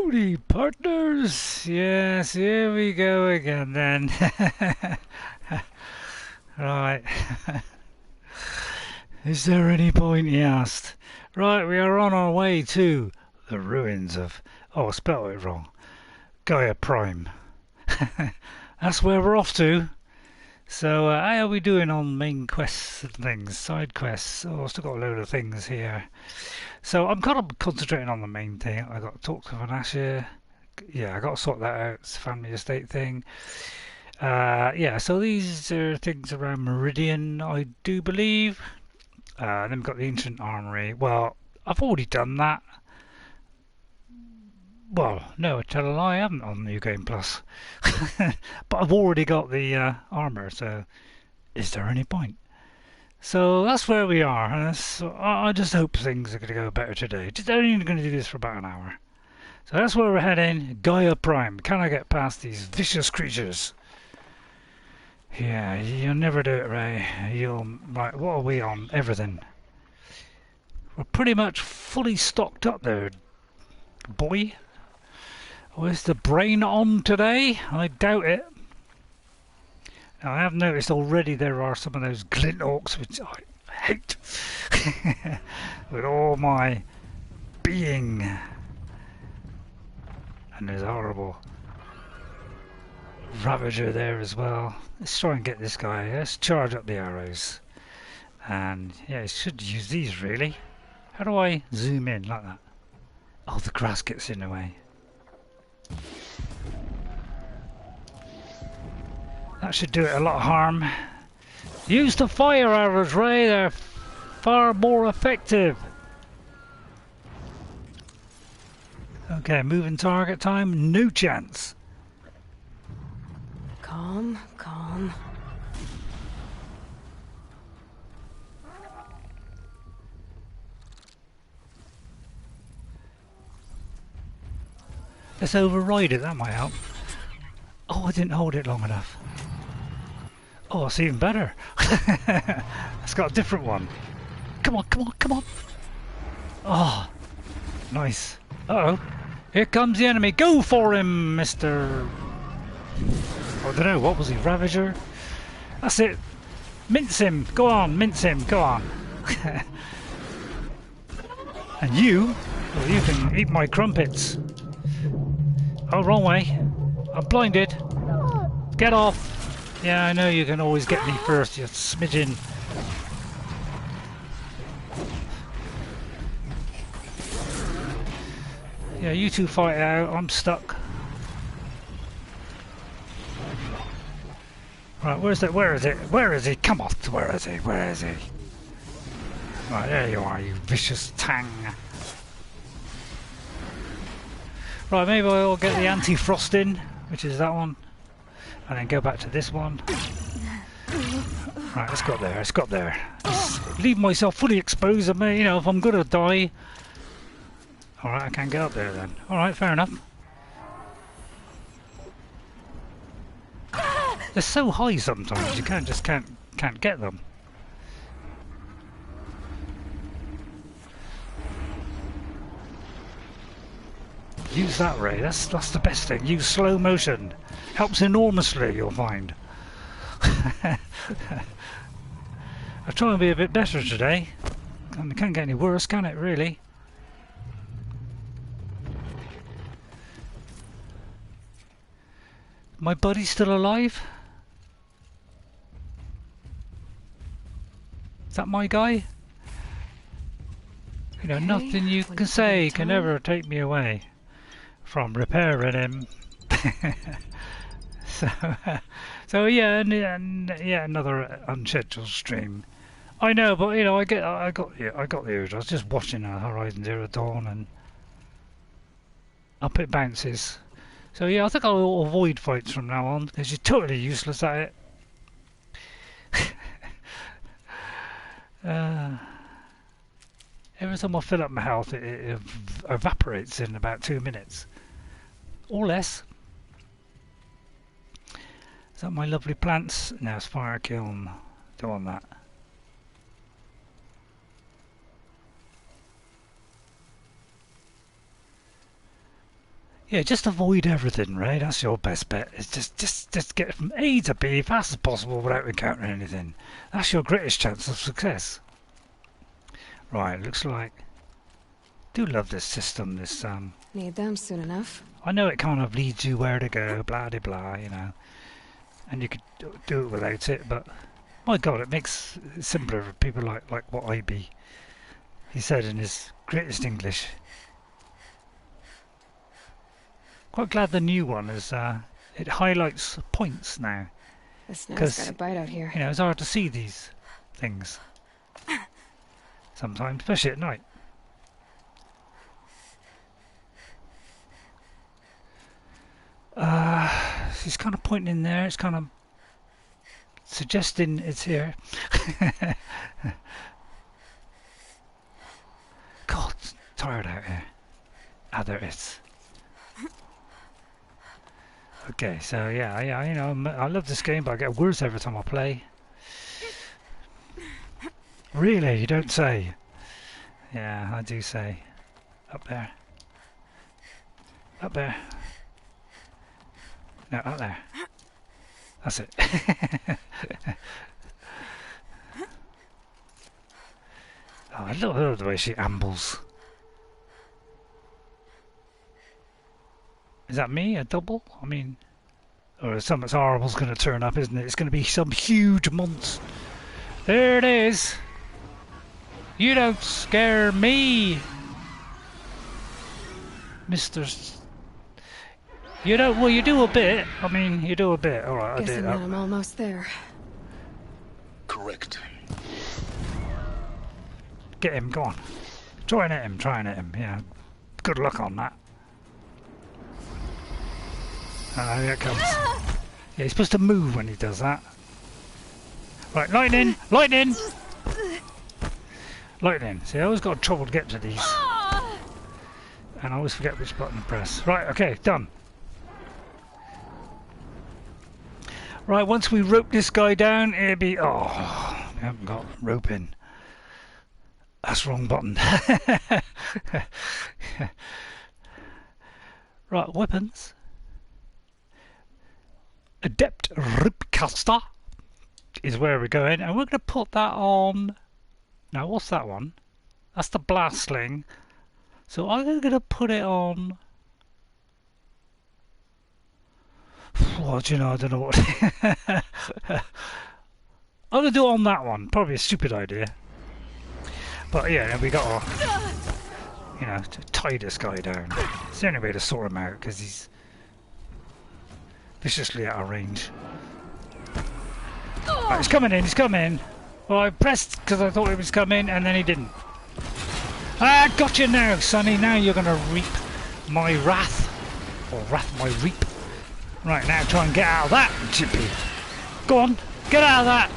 Howdy, partners! Yes, here we go again then. Right. Is there any point, he asked. Right, we are on our way to the ruins of... Oh, I spelled it wrong. GAIA Prime. That's where we're off to. So, how are we doing on main quests and things? Side quests? Oh, I've still got a load of things here. So, I'm kind of concentrating on the main thing. I got to talk to Vantage. Yeah, I got to sort that out. It's a family estate thing. Yeah, so these are things around Meridian, I do believe. Then we've got the Ancient Armory. Well, I've already done that. Well, no, I tell a lie, I haven't on New Game Plus. But I've already got the armour, so is there any point? So that's where we are. And I just hope things are going to go better today. Just only going to do this for about an hour. So that's where we're heading. GAIA Prime. Can I get past these vicious creatures? Yeah, you'll never do it, Ray. Right, what are we on? Everything. We're pretty much fully stocked up there, boy. Oh, is the brain on today? I doubt it. Now, I have noticed already there are some of those glint orcs which I hate with all my being. And there's a horrible Ravager there as well. Let's try and get this guy. Let's charge up the arrows. And yeah, I should use these really. How do I zoom in like that? Oh, the grass gets in the way. That should do it a lot of harm. Use the fire arrows, Ray. They're far more effective. Okay, moving target time. No chance. Calm, calm. Let's override it, that might help. Oh, I didn't hold it long enough. Oh, it's even better. It's got a different one. Come on, come on, come on. Oh, nice. Uh-oh. Here comes the enemy. Go for him, Mr... I don't know, what was he, Ravager? That's it. Mince him. Go on, mince him. Go on. And you? Well, you can eat my crumpets. Oh, wrong way. I'm blinded. Get off. Yeah, I know you can always get me first, you smidgen. Yeah, you two fight it out. I'm stuck. Right, where's it? Where is it? Where is he? Come on, where is he? Where is he? Right, there you are, you vicious tang. Right, maybe I'll get the anti-frost in, which is that one. And then go back to this one. Right, let's go up there, let's go up there. Just leave myself fully exposed, you know, if I'm gonna die. Alright, I can't get up there then. Alright, fair enough. They're so high sometimes, you can't get them. Use that, Ray, that's the best thing. Use slow motion. Helps enormously, you'll find. I'll try and be a bit better today. It can't get any worse, can it, really? My buddy's still alive? Is that my guy? You know, Okay, nothing you can say can ever take me away from repairing him. So yeah, and yeah, another unscheduled stream. I know, but you know, I got the urge. I was just watching Horizon Zero Dawn, and up it bounces. So yeah, I think I'll avoid fights from now on because you're totally useless at it. Every time I fill up my health, it evaporates in about 2 minutes or less. Is that my lovely plants? No, it's fire kiln. Don't want that. Yeah, just avoid everything, Ray. That's your best bet. Is just get from A to B fast as possible without encountering anything. That's your greatest chance of success. Right, looks like. Do love this system. This Need them soon enough. I know it kind of leads you where to go, blah de blah, you know, and you could do it without it. But my God, it makes it simpler for people like what I be. He said in his greatest English. Quite glad the new one is. It highlights points now. The snow's got a bite out here. You know, it's hard to see these things sometimes, especially at night. He's kind of pointing in there. It's kind of suggesting it's here. God, it's tired out here. Ah, there it is. Okay, so yeah, you know, I love this game, but I get worse every time I play. Really, you don't say? Yeah, I do say. Up there. Up there. No, up there. That's it. Oh, I love the way she ambles. Is that me? A double? I mean, or something horrible's going to turn up, isn't it? It's going to be some huge monster. There it is. You don't scare me, Mister. You don't. Well, you do a bit. I mean, you do a bit. All right, I did. I'm almost there. Correct. Get him. Go on. Try and hit him. Try and hit him. Yeah. Good luck on that. Here it comes. Yeah, he's supposed to move when he does that. Right, lightning! Lightning! Lightning. See, I always got trouble to get to these. And I always forget which button to press. Right, okay, done. Right, once we rope this guy down, it'll be... Oh, we haven't got roping. That's the wrong button. Right, weapons. Adept Ripcaster is where we're going, and we're going to put that on. Now, what's that one? That's the blast sling. So I'm going to put it on. Well, do you know, I don't know what. I'm going to do it on that one. Probably a stupid idea. But yeah, we got to, you know, to tie this guy down. It's the only way to sort him out, because he's viciously out of range. Right, he's coming in, he's coming in. Well, I pressed because I thought he was coming, and then he didn't. Ah, got you now, Sonny. Now you're going to reap my wrath. Or wrath my reap. Right, now try and get out of that, Chippy. Go on, get out of that.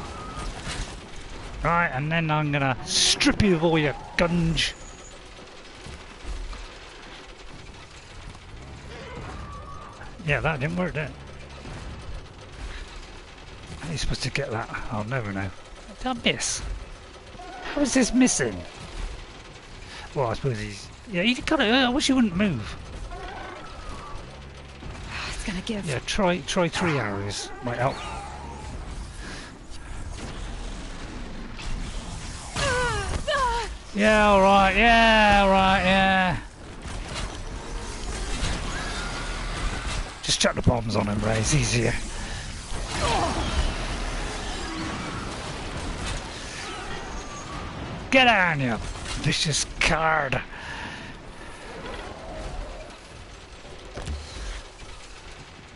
Right, and then I'm going to strip you of all your gunge. Yeah, that didn't work, did it? How are you supposed to get that? I'll never know. Did I miss? How is this missing? Well, I suppose he's... Yeah, he got it. I wish he wouldn't move. It's gonna give. Yeah, try 3 arrows. Might help. Yeah, alright, yeah. Just chuck the bombs on him, Ray, it's easier. Get on, you vicious card.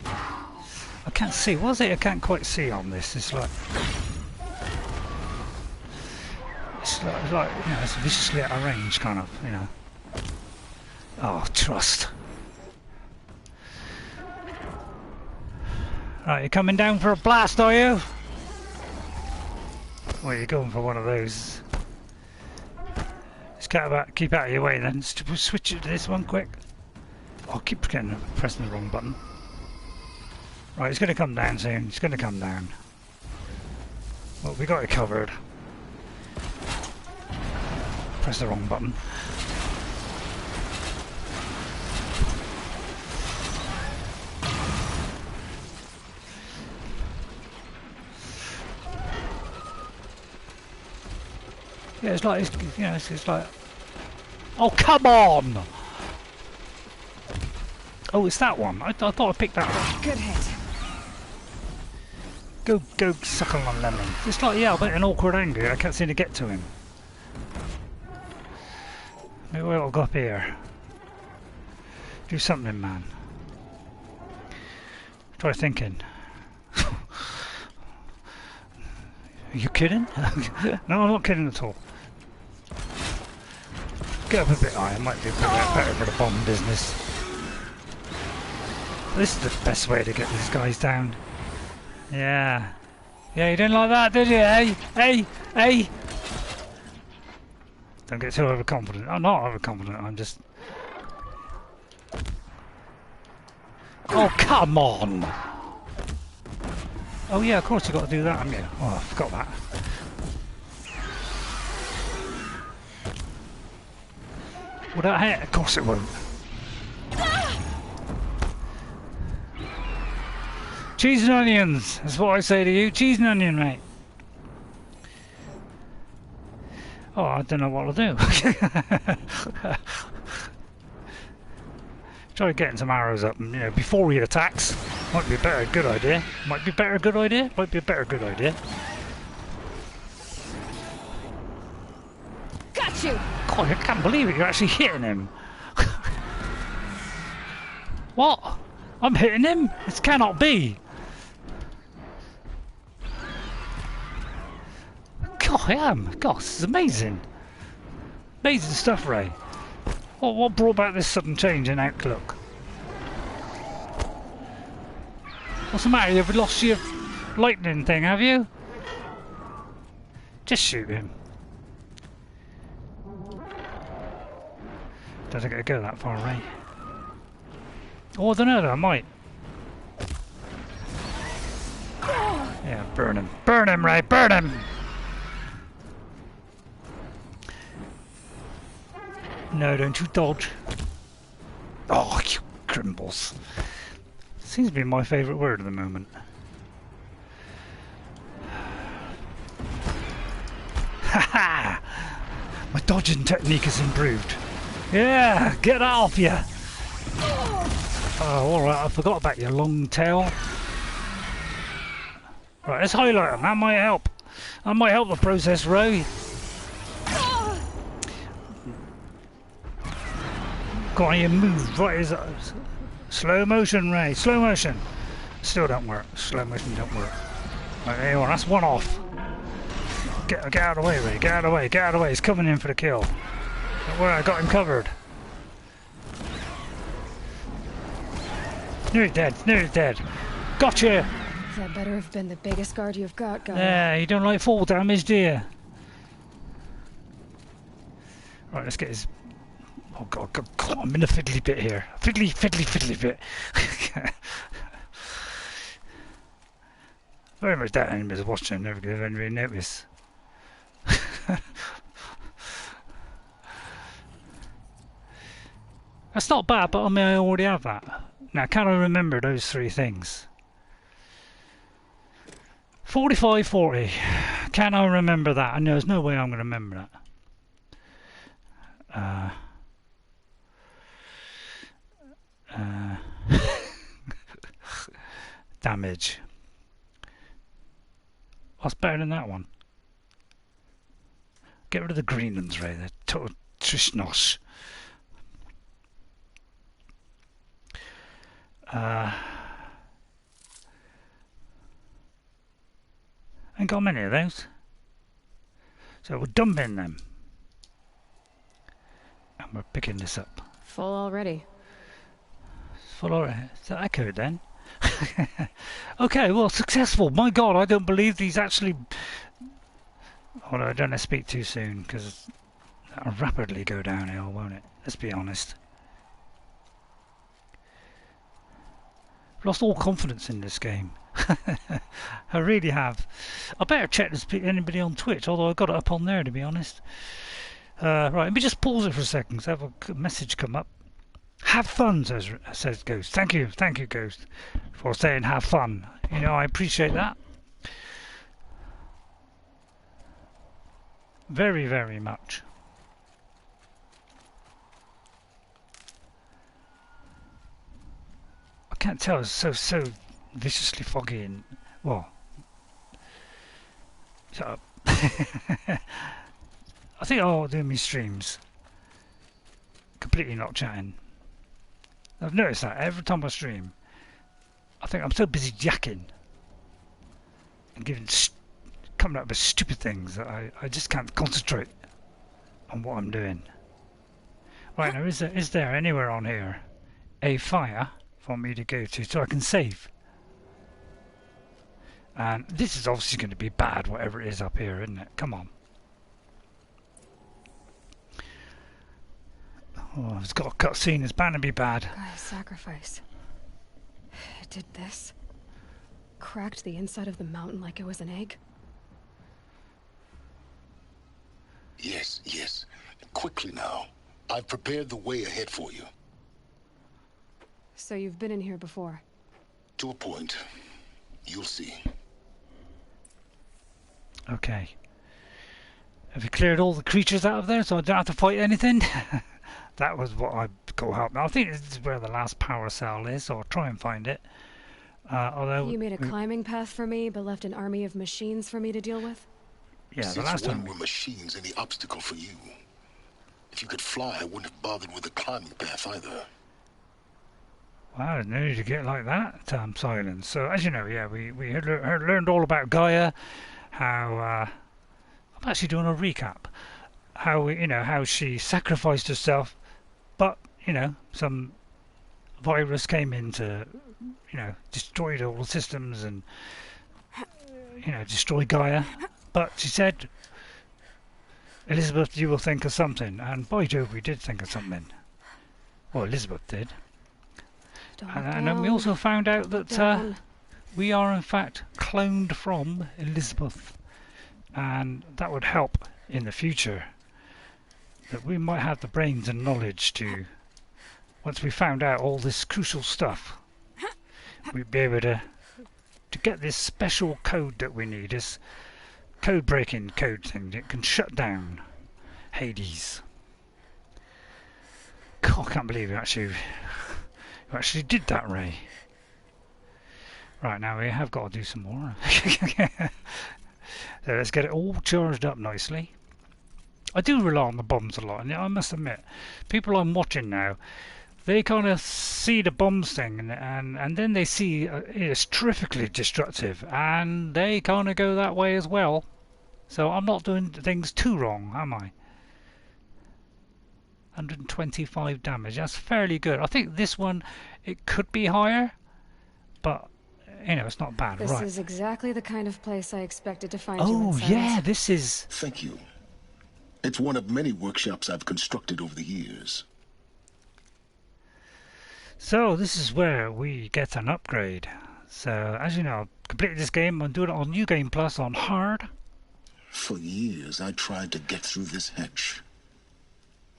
I can't see, was it? I can't quite see on this. It's like, you know, it's viciously out of range, kind of, you know. Oh, trust. Right, you're coming down for a blast, are you? Well, you're going for one of those. Just keep out of your way then. Switch it to this one quick. I'll keep pressing the wrong button. Right, it's going to come down soon. It's going to come down. Well, we got it covered. Press the wrong button. Yeah, it's like, you know, it's like... Oh, come on! Oh, it's that one. I thought I picked that one. Good hit. Go suckle on lemon. It's like, yeah, but an awkward angle. I can't seem to get to him. Maybe we'll go up here. Do something, man. Try thinking. Are you kidding? No, I'm not kidding at all. Get up a bit higher. Might be a bit better for the bomb business. This is the best way to get these guys down. Yeah. Yeah, you didn't like that, did you? Hey! Hey! Hey! Don't get too overconfident. I'm not overconfident, I'm just... Oh, come on! Oh yeah, of course you've got to do that, haven't you? Oh, I forgot that. Will that hit? Of course it won't. Cheese and onions, that's what I say to you. Cheese and onion, mate. Oh, I don't know what I'll do. Try getting some arrows up, and, you know, before he attacks. Might be a better good idea. Might be a better good idea. Might be a better good idea. Got you. God, I can't believe it. You're actually hitting him. What? I'm hitting him? This cannot be. God, I am. God, this is amazing. Amazing stuff, Ray. What brought about this sudden change in outlook? What's the matter? You've lost your lightning thing, have you? Just shoot him. Don't think I go that far, Ray. Oh, I don't know, though. I might. Yeah, burn him. Burn him, Ray! Burn him! No, don't you dodge. Oh, you crimbles. Seems to be my favourite word at the moment. Ha ha! My dodging technique has improved. Yeah, get off you! Oh, alright, I forgot about your long tail. Right, let's highlight them. That might help. That might help the process, Ray. Got on your move. Right, is that? Slow motion, Ray. Slow motion. Still don't work. Slow motion don't work. Right, there you are. That's one off. Get out of the way, Ray. Get out of the way. Get out of the way. He's coming in for the kill. Don't worry, I got him covered. Nearly dead. Nearly dead. Gotcha. That better have been the biggest guard you've got, Gaia. Yeah, you don't like fall damage, do you? Right, let's get his... Oh God, I'm in a fiddly bit here. Fiddly bit. Very much that enemies watching, never give anybody notice. That's not bad, but I mean, I already have that. Now, can I remember those three things? 45-40. Can I remember that? And there's no way I'm going to remember that. Damage. What's better than that one? Get rid of the green ones, Ray. They're total trishnosh. Ain't got many of those. So we're dumping them. And we're picking this up. Full already. Full already. Is that echoed then? Okay, well, successful. My God, I don't believe these actually... Oh, no, I don't want to speak too soon, because that'll rapidly go downhill, won't it? Let's be honest. I've lost all confidence in this game. I really have. I better check there's anybody on Twitch, although I got it up on there, to be honest. Right, let me just pause it for a second, because I have a message come up. Have fun, says Ghost. Thank you, Ghost, for saying have fun. You know, I appreciate that. Very, very much. I can't tell. It's so viciously foggy and well. Shut up. I think I'll do my streams completely not chatting. I've noticed that every time I stream, I think I'm so busy jacking and coming up with stupid things that I just can't concentrate on what I'm doing. Right now, is there anywhere on here a fire for me to go to so I can save? And this is obviously going to be bad, whatever it is up here, isn't it? Come on. Oh, it's got a cutscene. It's bound to be bad. Gaia's sacrifice. It did this. Cracked the inside of the mountain like it was an egg. Yes, yes. Quickly now. I've prepared the way ahead for you. So you've been in here before? To a point. You'll see. Okay. Have you cleared all the creatures out of there so I don't have to fight anything? That was what I got help. Now I think this is where the last power cell is, or try and find it. Although you made a climbing path for me, but left an army of machines for me to deal with? Yeah, the Since last time were machines any obstacle for you? If you could fly, I wouldn't have bothered with the climbing path either. Well, I didn't know you to get like that, Sylens. So as you know, yeah, we had learned all about Gaia, how I'm actually doing a recap. How she sacrificed herself, but some virus came in to destroyed all the systems and destroy Gaia. But she said, Elisabet, you will think of something, and by Jove, we did think of something. Well, Elisabet did. And then we also found out that we are in fact cloned from Elisabet, and that would help in the future. That we might have the brains and knowledge to, once we found out all this crucial stuff, we'd be able to get this special code that we need, this code-breaking code thing that can shut down Hades. God, I can't believe you actually did that, Ray. Right, now we have got to do some more. So let's get it all charged up nicely. I do rely on the bombs a lot, and I must admit, people I'm watching now, they kind of see the bombs thing, and then they see it's terrifically destructive, and they kind of go that way as well. So I'm not doing things too wrong, am I? 125 damage, that's fairly good. I think this one, it could be higher, but it's not bad. This right. is exactly the kind of place I expected to find you Oh inside. yeah, this is... Thank you. It's one of many workshops I've constructed over the years. So this is where we get an upgrade. So as you know, I've completed this game. I'm doing it on New Game Plus on hard. For years, I tried to get through this hatch.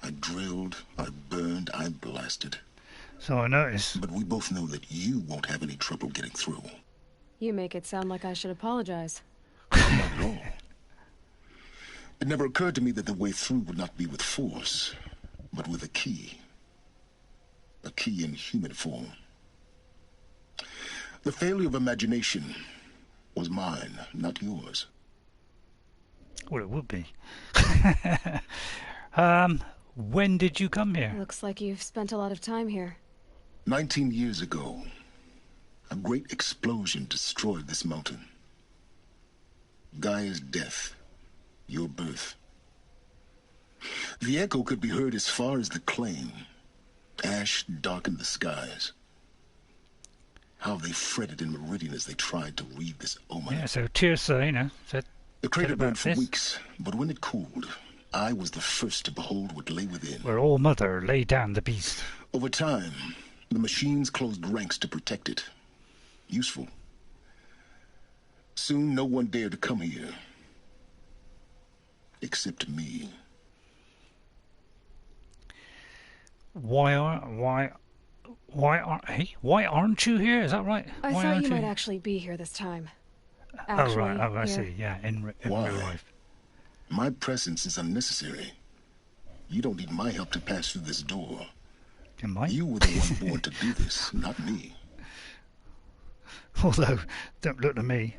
I drilled, I burned, I blasted. So I noticed. But we both know that you won't have any trouble getting through. You make it sound like I should apologize. Not at all. It never occurred to me that the way through would not be with force, but with a key. A key in human form. The failure of imagination was mine, not yours. Well, it would be. When did you come here? Looks like you've spent a lot of time here. 19 years ago, a great explosion destroyed this mountain. Gaia's death, your birth. The echo could be heard as far as the claim. Ash darkened the skies. How they fretted in meridian as they tried to read this omen. Yeah, so Tirsa, said... The crater burned for this. weeks, but when it cooled, I was the first to behold what lay within. Where All Mother lay down the beast. Over time, the machines closed ranks to protect it. Useful. Soon, no one dared to come here. Except me. Why aren't you here? Is that right? I Why thought aren't you might actually be here this time. Oh right, I see. Yeah, in real Why? life. My presence is unnecessary. You don't need my help to pass through this door. You might. You were the one born to do this, not me. Although, don't look at me.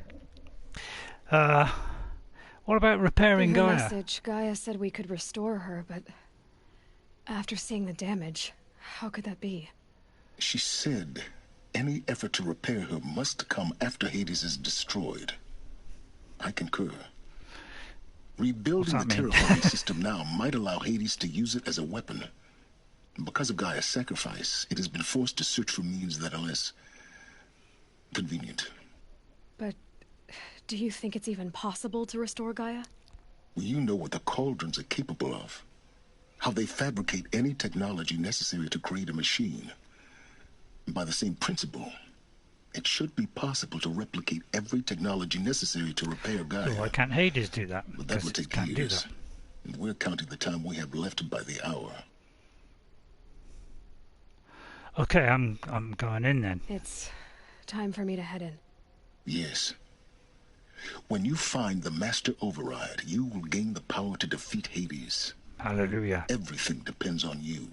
What about repairing In her Gaia? message, Gaia said we could restore her, but after seeing the damage, how could that be? She said any effort to repair her must come after Hades is destroyed. I concur. Rebuilding the terraforming system now might allow Hades to use it as a weapon. Because of Gaia's sacrifice, it has been forced to search for means that are less convenient. But do you think it's even possible to restore Gaia? Well, you know what the cauldrons are capable of. How they fabricate any technology necessary to create a machine. By the same principle, it should be possible to replicate every technology necessary to repair Gaia. Well, why can't Hades do that? But that would take years. And we're counting the time we have left by the hour. Okay, I'm going in then. It's time for me to head in. Yes. When you find the Master Overide, you will gain the power to defeat Hades. Hallelujah. Everything depends on you.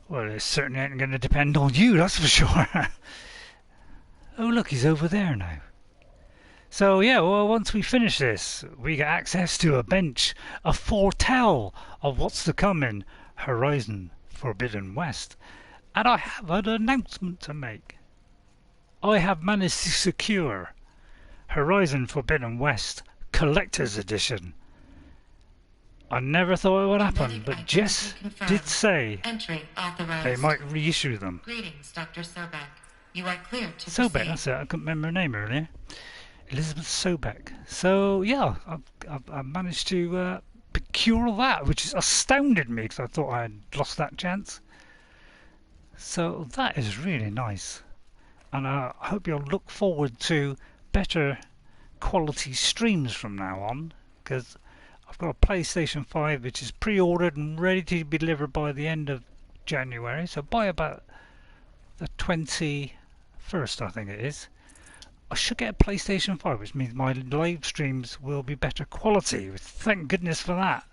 Well, it certainly ain't going to depend on you, that's for sure. Oh, look, he's over there now. So, yeah, well, once we finish this, we get access to a bench, a foretell of what's to come in Horizon Forbidden West. And I have an announcement to make. I have managed to secure Horizon Forbidden West Collector's Edition. I never thought it would happen, but Jess did say they might reissue them. Greetings, Dr. Sobek. You are cleared to Sobek, proceed. that's it. I couldn't remember her name earlier. Elisabet Sobek. So, yeah, I've managed to procure that, which has astounded me because I thought I had lost that chance. So that is really nice. And I hope you'll look forward to better quality streams from now on, because I've got a PlayStation 5 which is pre-ordered and ready to be delivered by the end of January. So by about the 21st, I think it is, I should get a PlayStation 5, which means my live streams will be better quality. Thank goodness for that,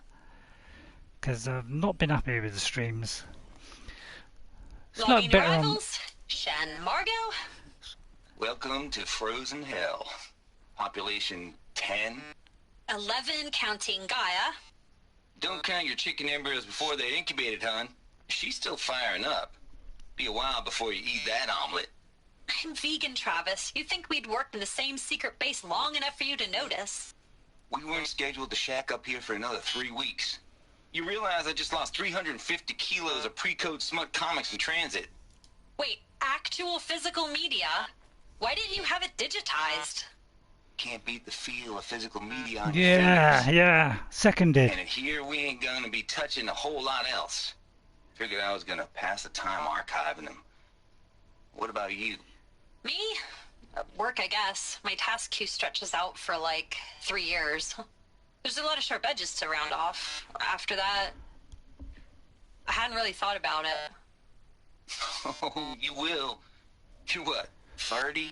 because I've not been happy with the streams. It's not better on... Shan Margot. Welcome to Frozen Hell. Population 10. 11 counting Gaia. Don't count your chicken embryos before they're incubated, hon. She's still firing up. Be a while before you eat that omelet. I'm vegan, Travis. You think we'd worked in the same secret base long enough for you to notice? We weren't scheduled to shack up here for another 3 weeks. You realize I just lost 350 kilos of pre-code smut comics in transit. Wait, actual physical media? Why didn't you have it digitized? Can't beat the feel of physical media on your Yeah, fingers. yeah, seconded. And here we ain't gonna be touching a whole lot else. Figured I was gonna pass the time archiving them. What about you? Me? Work, I guess. My task queue stretches out for like 3 years. There's a lot of sharp edges to round off. After that, I hadn't really thought about it. Oh, you will. You what, 30?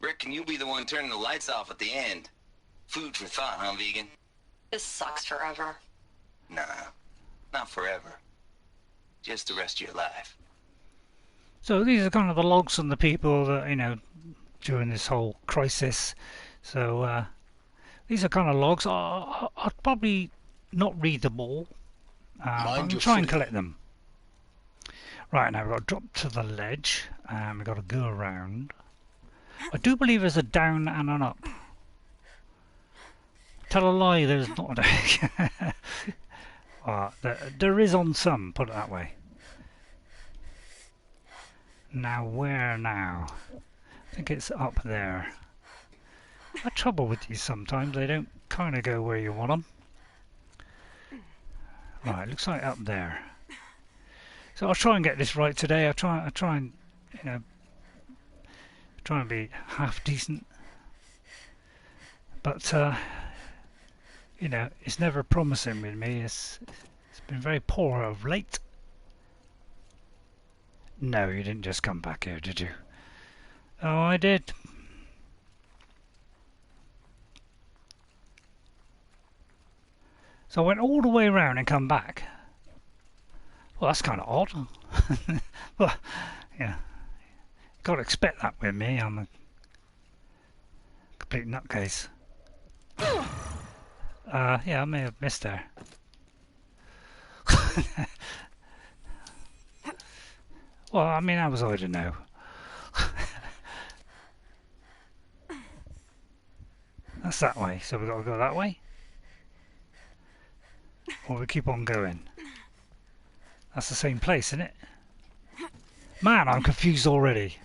Reckon you'll be the one turning the lights off at the end. Food for thought, huh, vegan? This sucks forever. Nah, not forever. Just the rest of your life. So these are kind of the logs on the people that, you know, during this whole crisis. So these are kind of logs. I'll probably not read them all. I'll try and collect them. Right, now we've got to drop to the ledge, and we've got to go around. I do believe there's a down and an up. Tell a lie, there's not a there is on some, put it that way. Now where now? I think it's up there. The trouble with these sometimes, they don't kind of go where you want them. Right, looks like up there. So I'll try and get this right today. I'll try and, you know, try and be half decent. But you know, it's never promising with me. It's been very poor of late. No, you didn't just come back here, did you? Oh, I did. So I went all the way around and come back. Well, that's kind of odd. Well, yeah. Got to expect that with me. I'm a complete nutcase. Yeah, I may have missed her. Well, I mean, how was I to know? That's that way, so we've got to go that way? Or we keep on going? That's the same place, isn't it? Man, I'm confused already.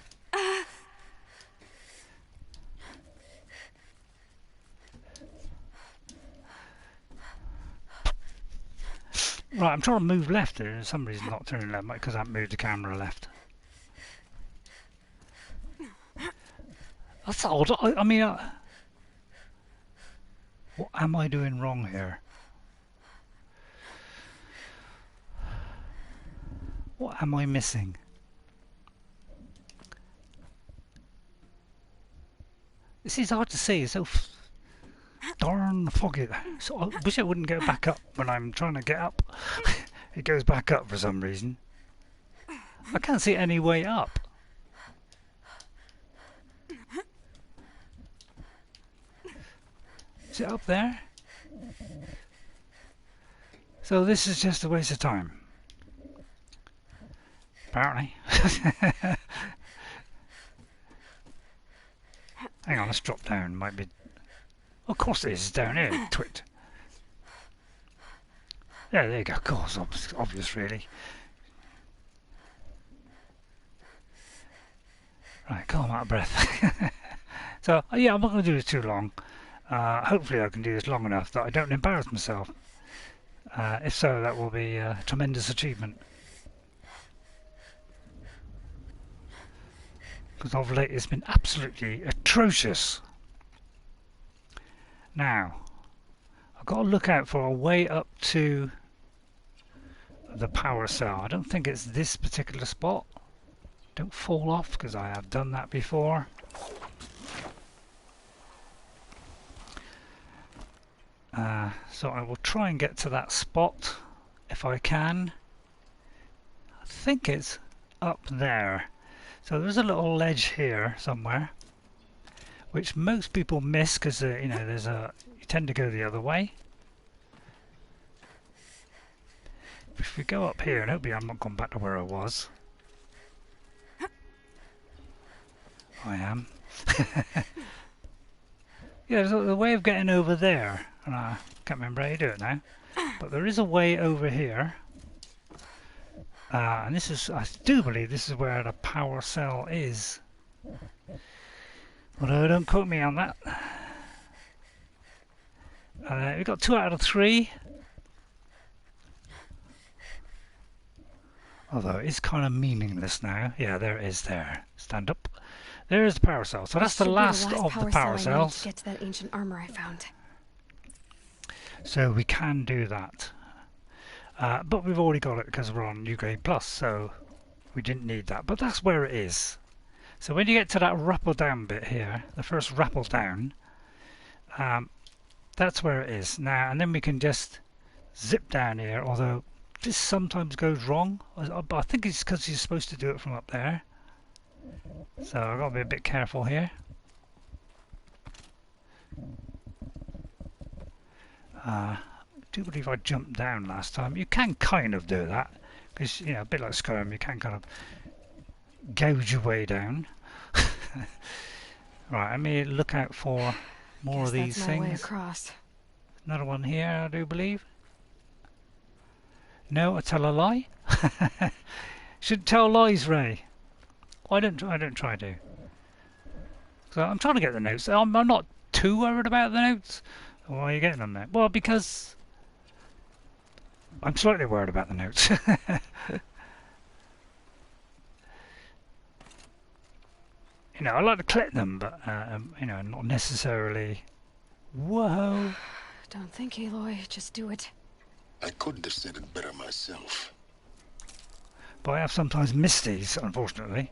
Right, I'm trying to move left there. For some reason not turning left, because I haven't moved the camera left. That's odd. I mean, what am I doing wrong here? What am I missing? This is hard to see. It's so darn foggy. So I wish it wouldn't go back up when I'm trying to get up. It goes back up for some reason. I can't see any way up. Is it up there? So this is just a waste of time. Apparently. Hang on, let's drop down. Might be. Of course it is down here, twit. Yeah, there you go. Of course, obvious, really. Right, calm, I'm out of breath. So, yeah, I'm not going to do this too long. Hopefully I can do this long enough that I don't embarrass myself. If so, that will be a tremendous achievement. Because of late it's been absolutely atrocious. Now, I've got to look out for a way up to the power cell. I don't think it's this particular spot. Don't fall off, because I have done that before. So I will try and get to that spot if I can. I think it's up there. So there's a little ledge here somewhere, which most people miss because you know, you tend to go the other way. If we go up here, and hopefully I'm not gone back to where I was. I am. Yeah, there's a way of getting over there, and I can't remember how you do it now. But there is a way over here. And this is, I do believe this is where the power cell is. Although don't quote me on that. We've got 2 out of 3. Although it's kind of meaningless now. Yeah, there it is there. Stand up. There's the power cell. So that's the last of the power cells. To get to that ancient armor I found. So we can do that. But we've already got it because we're on GAIA Plus, so we didn't need that. But that's where it is. So when you get to that rappel down bit here, the first rappel down, that's where it is. Now, and then we can just zip down here, although this sometimes goes wrong. But I think it's because you're supposed to do it from up there. So I've got to be a bit careful here. I do believe I jumped down last time. You can kind of do that because, you know, a bit like Skyrim, you can kind of gouge your way down. Right, let me look out for more of these things. Way across. Another one here, I do believe. No, I tell a lie. Should tell lies, Ray. I don't try to. So I'm trying to get the notes. I'm not too worried about the notes. Why are you getting them there? Well, because I'm slightly worried about the notes. You know, I like to collect them, but you know, not necessarily. Whoa! Don't think, Aloy. Just do it. I couldn't have said it better myself. But I have sometimes missed these, unfortunately.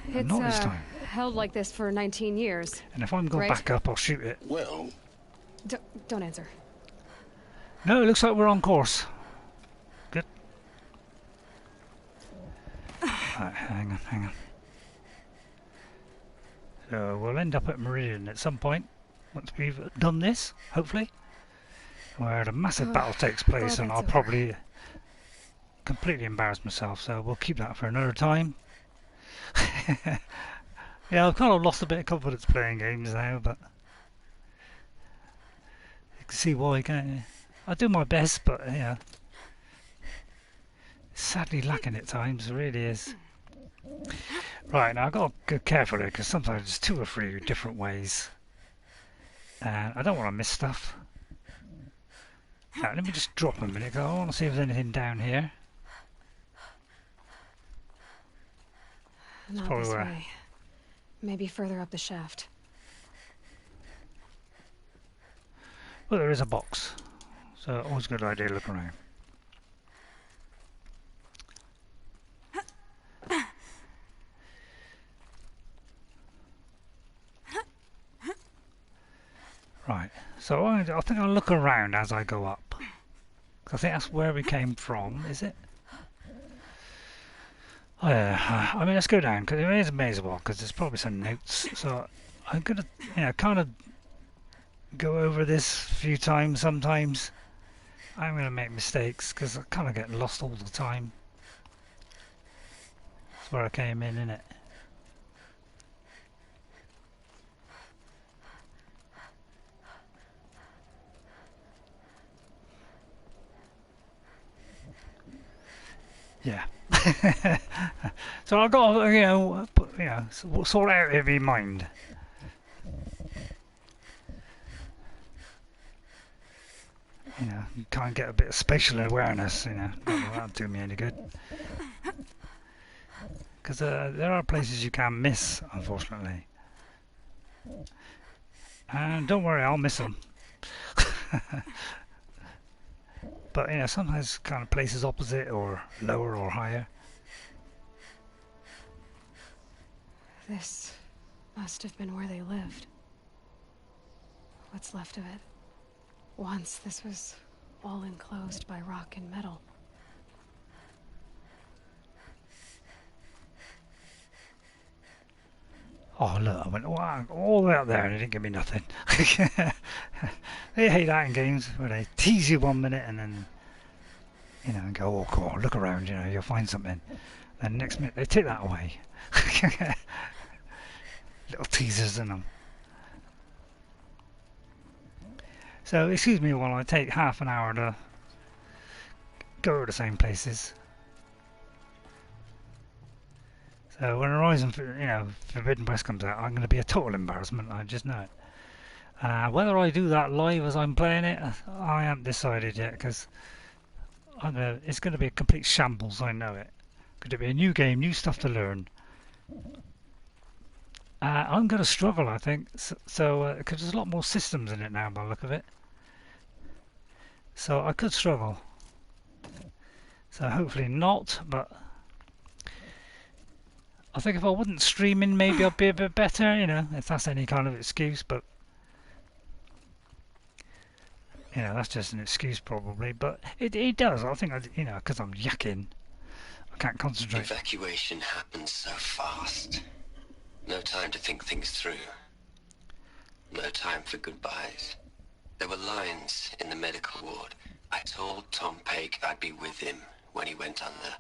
It's not this time. held like this for 19 years. And if I'm going back up, I'll shoot it. Well, Don't answer. No, it looks like we're on course. Good. Right, hang on. So we'll end up at Meridian at some point, once we've done this, hopefully. Where the massive battle takes place, and I'll probably completely embarrass myself, so we'll keep that for another time. Yeah, I've kind of lost a bit of confidence playing games now, but you can see why, can't you? I do my best, but yeah, it's sadly lacking at times, it really is. Right, now I've got to go carefully, because sometimes there's 2 or 3 different ways, and I don't want to miss stuff. Now, let me just drop a minute, because I want to see if there's anything down here. Not this way. Maybe further up the shaft. Well, there is a box, so always a good idea to look around. Right, so I think I'll look around as I go up. 'Cause I think that's where we came from, is it? Oh, yeah, I mean, let's go down, because it is amazing, because there's probably some notes. So I'm going to, kind of go over this a few times sometimes. I'm going to make mistakes, because I kind of get lost all the time. That's where I came in, innit? Yeah. So I've got to, sort out in my mind. You can't get a bit of spatial awareness, that'll do me any good. Because there are places you can miss, unfortunately. And don't worry, I'll miss them. But sometimes kind of places opposite or lower or higher. This must have been where they lived. What's left of it. Once this was all enclosed by rock and metal. Oh look, I went wow, all the way up there and they didn't give me nothing. They hate that in games where they tease you 1 minute and then and go, oh cool, look around, you'll find something. And next minute they take that away. Little teasers in them. So excuse me while I take half an hour to go to the same places. So when Horizon, Forbidden West comes out, I'm going to be a total embarrassment. I just know it. Whether I do that live as I'm playing it, I haven't decided yet, because it's going to be a complete shambles. I know it. Going to be a new game, new stuff to learn. I'm going to struggle, I think. So, because there's a lot more systems in it now, by the look of it. So I could struggle. So hopefully not, but I think if I wasn't streaming, maybe I'd be a bit better, if that's any kind of excuse, but that's just an excuse probably, but it does. I think, because I'm yakking, I can't concentrate. Evacuation happened so fast. No time to think things through. No time for goodbyes. There were lines in the medical ward. I told Tom Paik I'd be with him when he went under.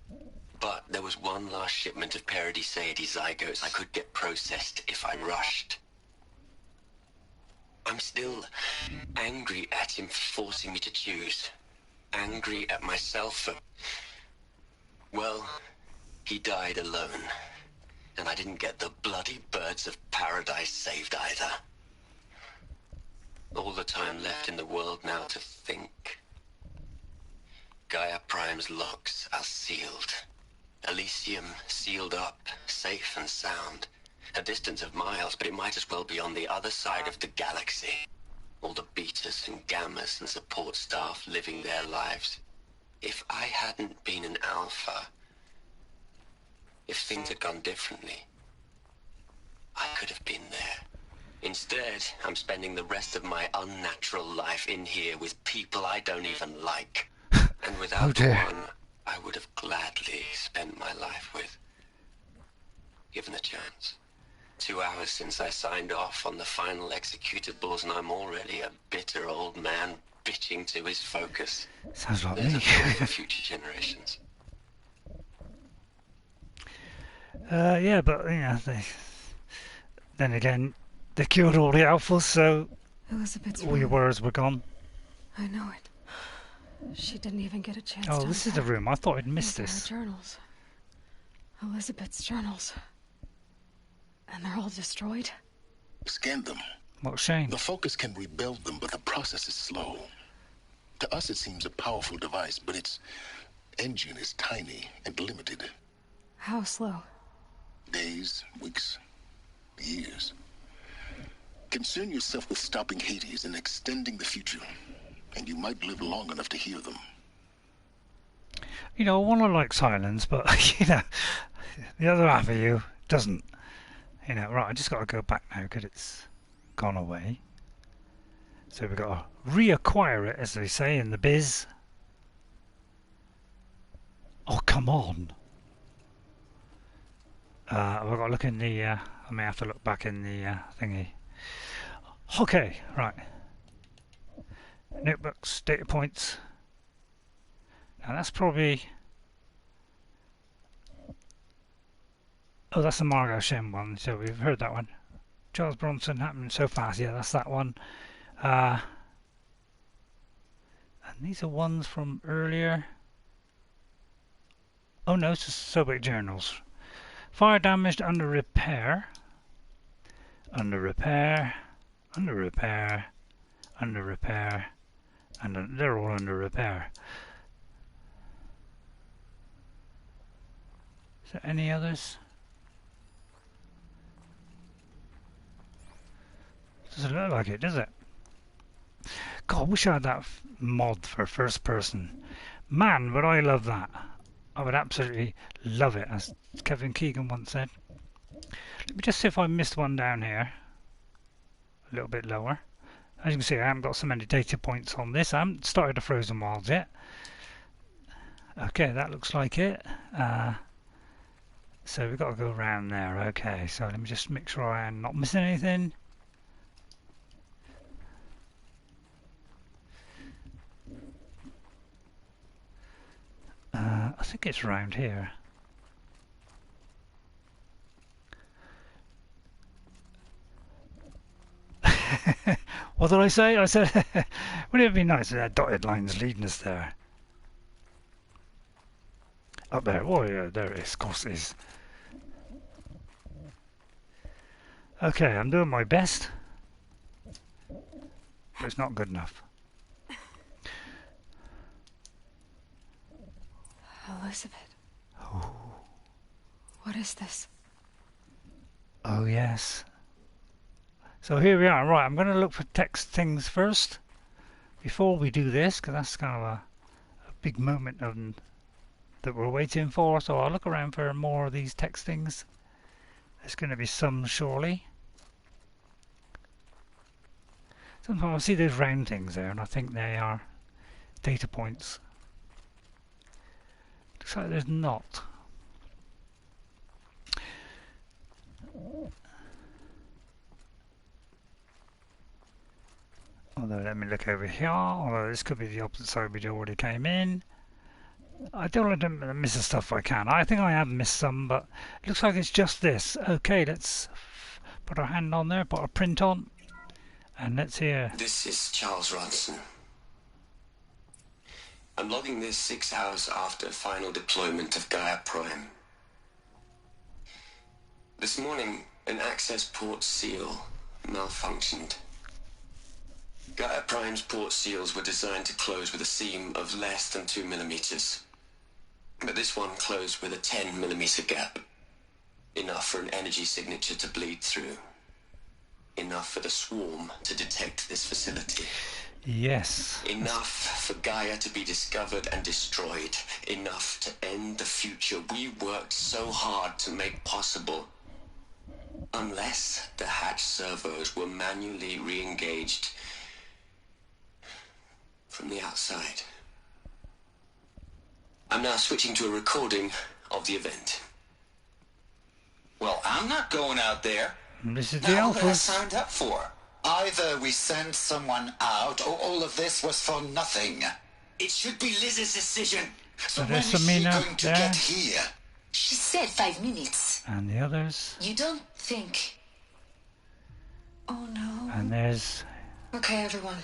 But there was one last shipment of Paradiseidae zygotes I could get processed if I rushed. I'm still angry at him for forcing me to choose. Angry at myself for... Well, he died alone. And I didn't get the bloody birds of paradise saved either. All the time left in the world now to think. GAIA Prime's locks are sealed. Elysium sealed up, safe and sound. A distance of miles, but it might as well be on the other side of the galaxy. All the betas and gammas and support staff living their lives. If I hadn't been an alpha, if things had gone differently, I could have been there, Instead, I'm spending the rest of my unnatural life in here with people I don't even like. And without dear. one I would have gladly spent my life with. Given the chance. 2 hours since I signed off on the final executables, and I'm already a bitter old man bitching to his focus. Sounds like There's me. a thought for future generations. Yeah, but then again, they killed all the alphas, so Elisabet's all your room. words were gone. I know it. She didn't even get a chance Oh, to this is the unpack. room. I thought I'd missed These are this. her journals. Elisabet's journals. And they're all destroyed? Scan them. What a shame. The Focus can rebuild them, but the process is slow. To us, it seems a powerful device, but its engine is tiny and limited. How slow? Days, weeks, years. Concern yourself with stopping Hades and extending the future, and you might live long enough to hear them. You know, I want to like Sylens, but, the other half of you doesn't. Right, I just got to go back now because it's gone away. So we've got to reacquire it, as they say in the biz. Oh, come on. I've got to look in the... I may have to look back in the thingy. Okay, right. Notebooks, data points. Now that's probably... Oh, that's the Margot Shem one, so we've heard that one. Charles Bronson happened so fast, yeah, that's that one. And these are ones from earlier. Oh no, it's just Sobek journals. Fire damaged, under repair. Under repair. Under repair. Under repair. And they're all under repair. Is there any others? Doesn't look like it, does it? God, I wish I had that mod for first person. Man, would I love that. I would absolutely love it, as Kevin Keegan once said. Let me just see if I missed one down here. A little bit lower. As you can see, I haven't got so many data points on this. I haven't started the Frozen Wilds yet. Okay, that looks like it. So we've got to go around there. Okay, so let me just make sure I am not missing anything. I think it's around here. What did I say? I said, wouldn't it be nice if that dotted lines leading us there? Up there. Oh yeah, there it is. Of course it is. Okay, I'm doing my best. But it's not good enough. Elisabet. Oh. What is this? Oh yes. So here we are. Right, I'm going to look for text things first before we do this, because that's kind of a big moment that we're waiting for. So I'll look around for more of these text things. There's going to be some, surely. Sometimes I see those round things there, and I think they are data points. Looks like there's not. Although, let me look over here. Although this could be the opposite side we already came in. I don't want to miss the stuff I can. I think I have missed some, but it looks like it's just this. Okay, let's put our hand on there, put our print on, and let's hear. This is Charles Ronson. I'm logging this 6 hours after final deployment of GAIA Prime. This morning, an access port seal malfunctioned. GAIA Prime's port seals were designed to close with a seam of less than 2 millimeters. But this one closed with a 10 millimeter gap. Enough for an energy signature to bleed through. Enough for the swarm to detect this facility. Yes. Enough for Gaia to be discovered and destroyed. Enough to end the future we worked so hard to make possible. Unless the hatch servos were manually re-engaged from the outside. I'm now switching to a recording of the event. Well, I'm not going out there. This is the Now, what I Alpha. signed up for. Either we send someone out, or all of this was for nothing. It should be Liz's decision. So So when there's is she Samina going to there. get here? She said 5 minutes. And the others. You don't think... Oh no. And there's Okay, everyone.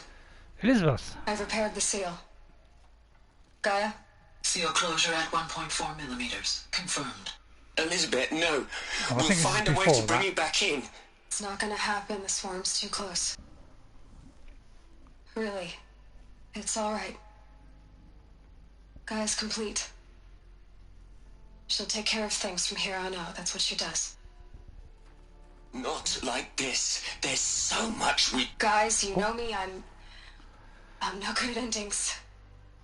Elisabet. I've repaired the seal. Gaia? Seal closure at 1.4 millimeters. Confirmed. Elisabet, no. I We'll think this is find a way before to bring that. you back in. It's not gonna happen. The swarm's too close. Really. It's alright. Gaia's complete. She'll take care of things from here on out. That's what she does. Not like this. There's so much we... Guys, you know me. I'm no good at endings.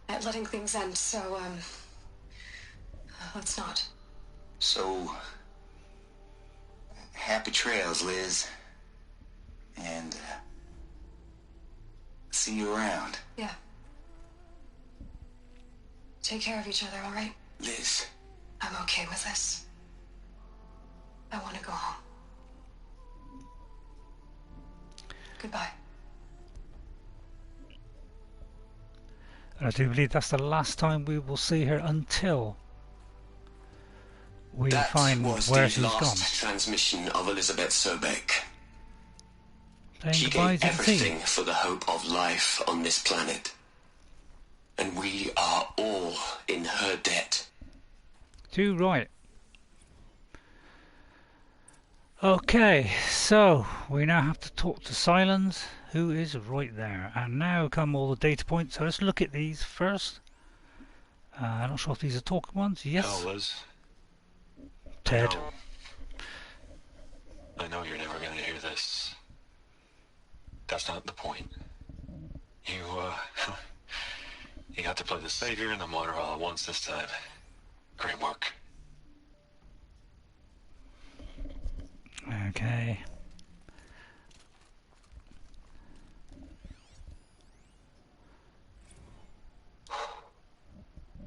At letting things end, so, let's not. So, happy trails, Liz. And, see you around. Yeah. Take care of each other, alright? Liz, I'm okay with this. I want to go home. Goodbye. And I do believe that's the last time we will see her until we that find was where the she's last gone. transmission of Elisabet Sobek. Saying She goodbye gave to the everything team. for the hope of life on this planet. And we are all in her debt. Too right. Okay, so we now have to talk to Sylens, who is right there. And now come all the data points. So let's look at these first. I'm not sure if these are talking ones. Yes. No, Liz. Ted. I know you're never going to hear this. That's not the point. You, you got to play the savior and the martyr all at once this time. Great work. Okay.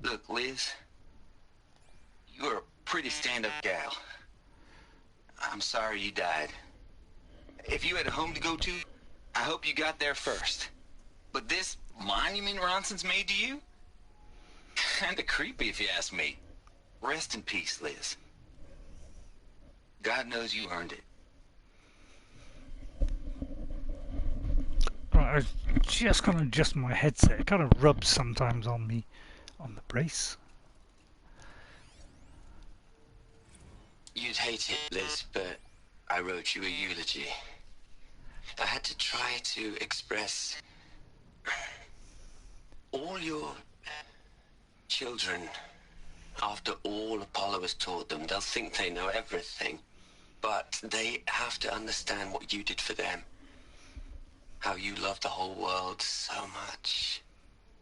Look, Liz. You're a pretty stand-up gal. I'm sorry you died. If you had a home to go to, I hope you got there first. But this monument Ronson's made to you? Kinda creepy if you ask me. Rest in peace, Liz. God knows you earned it. Right, I just kind of adjust my headset. It kind of rubs sometimes on me, on the brace. You'd hate it, Liz, but I wrote you a eulogy. I had to try to express all your children. After all Apollo has taught them, they'll think they know everything. But they have to understand what you did for them. How you loved the whole world so much.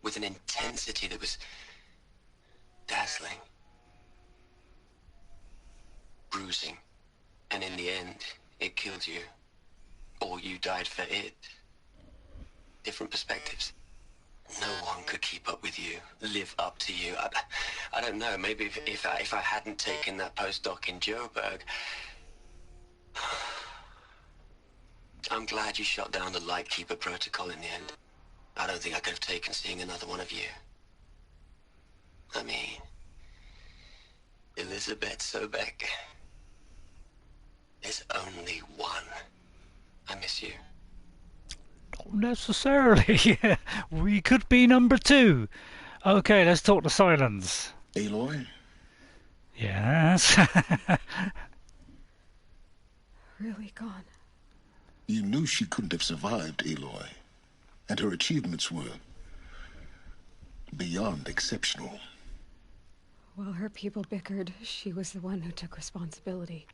With an intensity that was dazzling. Bruising. And in the end, it killed you. Or you died for it. Different perspectives. No one could keep up with you, live up to you. I don't know, maybe if I hadn't taken that postdoc in Joburg. I'm glad you shot down the Lightkeeper protocol in the end. I don't think I could have taken seeing another one of you. I mean, Elisabet Sobek. There's only one. I miss you. Not necessarily. We could be number 2. Okay, let's talk to Sylens. Aloy? Yes. Really gone. You knew she couldn't have survived, Aloy. And her achievements were beyond exceptional. While her people bickered, she was the one who took responsibility.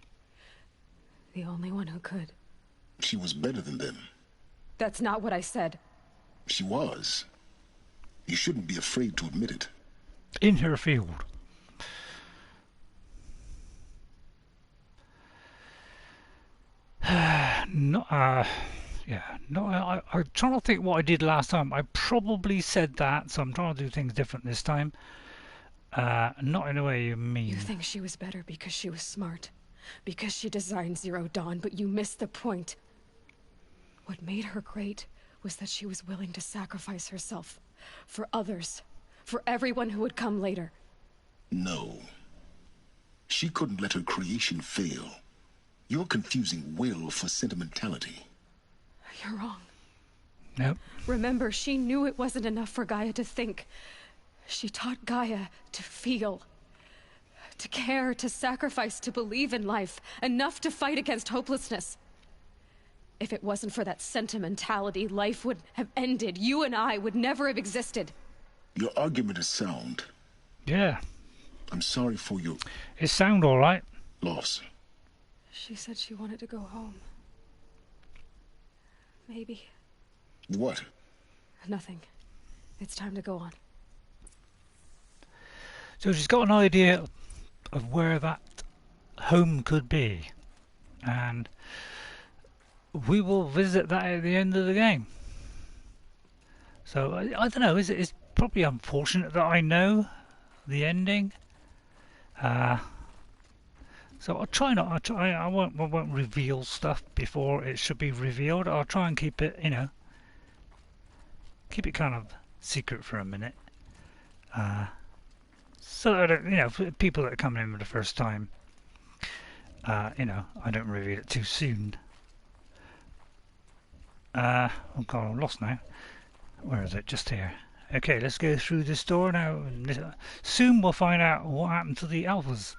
The only one who could. She was better than them. That's not what I said. She was. You shouldn't be afraid to admit it. In her field. No, yeah, no. I'm trying to think what I did last time. I probably said that, so I'm trying to do things different this time. Not in a way you mean. You think she was better because she was smart, because she designed Zero Dawn, but you missed the point. What made her great was that she was willing to sacrifice herself for others, for everyone who would come later. No. She couldn't let her creation fail. You're confusing will for sentimentality. You're wrong. Nope. Remember, she knew it wasn't enough for Gaia to think. She taught Gaia to feel. To care, to sacrifice, to believe in life. Enough to fight against hopelessness. If it wasn't for that sentimentality, life would have ended. You and I would never have existed. Your argument is sound. Yeah. I'm sorry for your... It sound all right. loss. She said she wanted to go home. Maybe. What? Nothing. It's time to go on. So she's got an idea of where that home could be. And we will visit that at the end of the game. So, I don't know, it's probably unfortunate that I know the ending. So I'll try not. I won't reveal stuff before it should be revealed. I'll try and keep it, keep it kind of secret for a minute. So that, for people that are coming in for the first time, I don't reveal it too soon. Oh God, I'm lost now. Where is it? Just here. Okay, let's go through this door now. Soon we'll find out what happened to the alphas.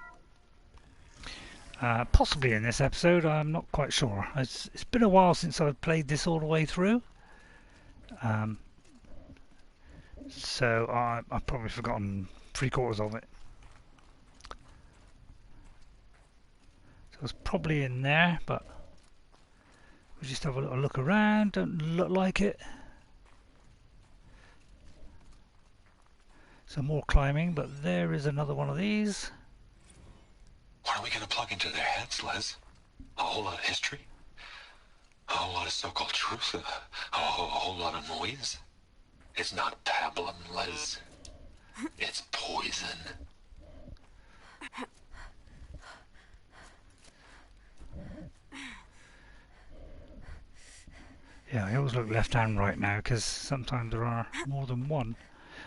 Possibly in this episode, I'm not quite sure. It's been a while since I've played this all the way through. So I've probably forgotten 3/4 of it. So it's probably in there, but we'll just have a little look around. Don't look like it. Some more climbing, but there is another one of these. What are we going to plug into their heads, Les? A whole lot of history? A whole lot of so-called truth? A whole lot of noise? It's not pablum, Les. It's poison. Yeah, I always look left and right now because sometimes there are more than one.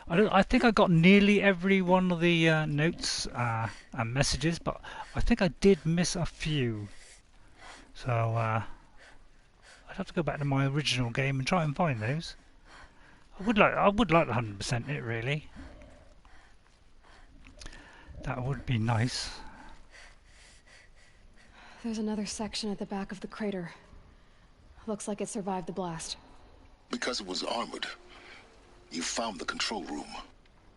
I think I got nearly every one of the notes and messages, but I think I did miss a few. So I'd have to go back to my original game and try and find those. I would like to 100% it really. That would be nice. There's another section at the back of the crater. Looks like it survived the blast. Because it was armored. You found the control room.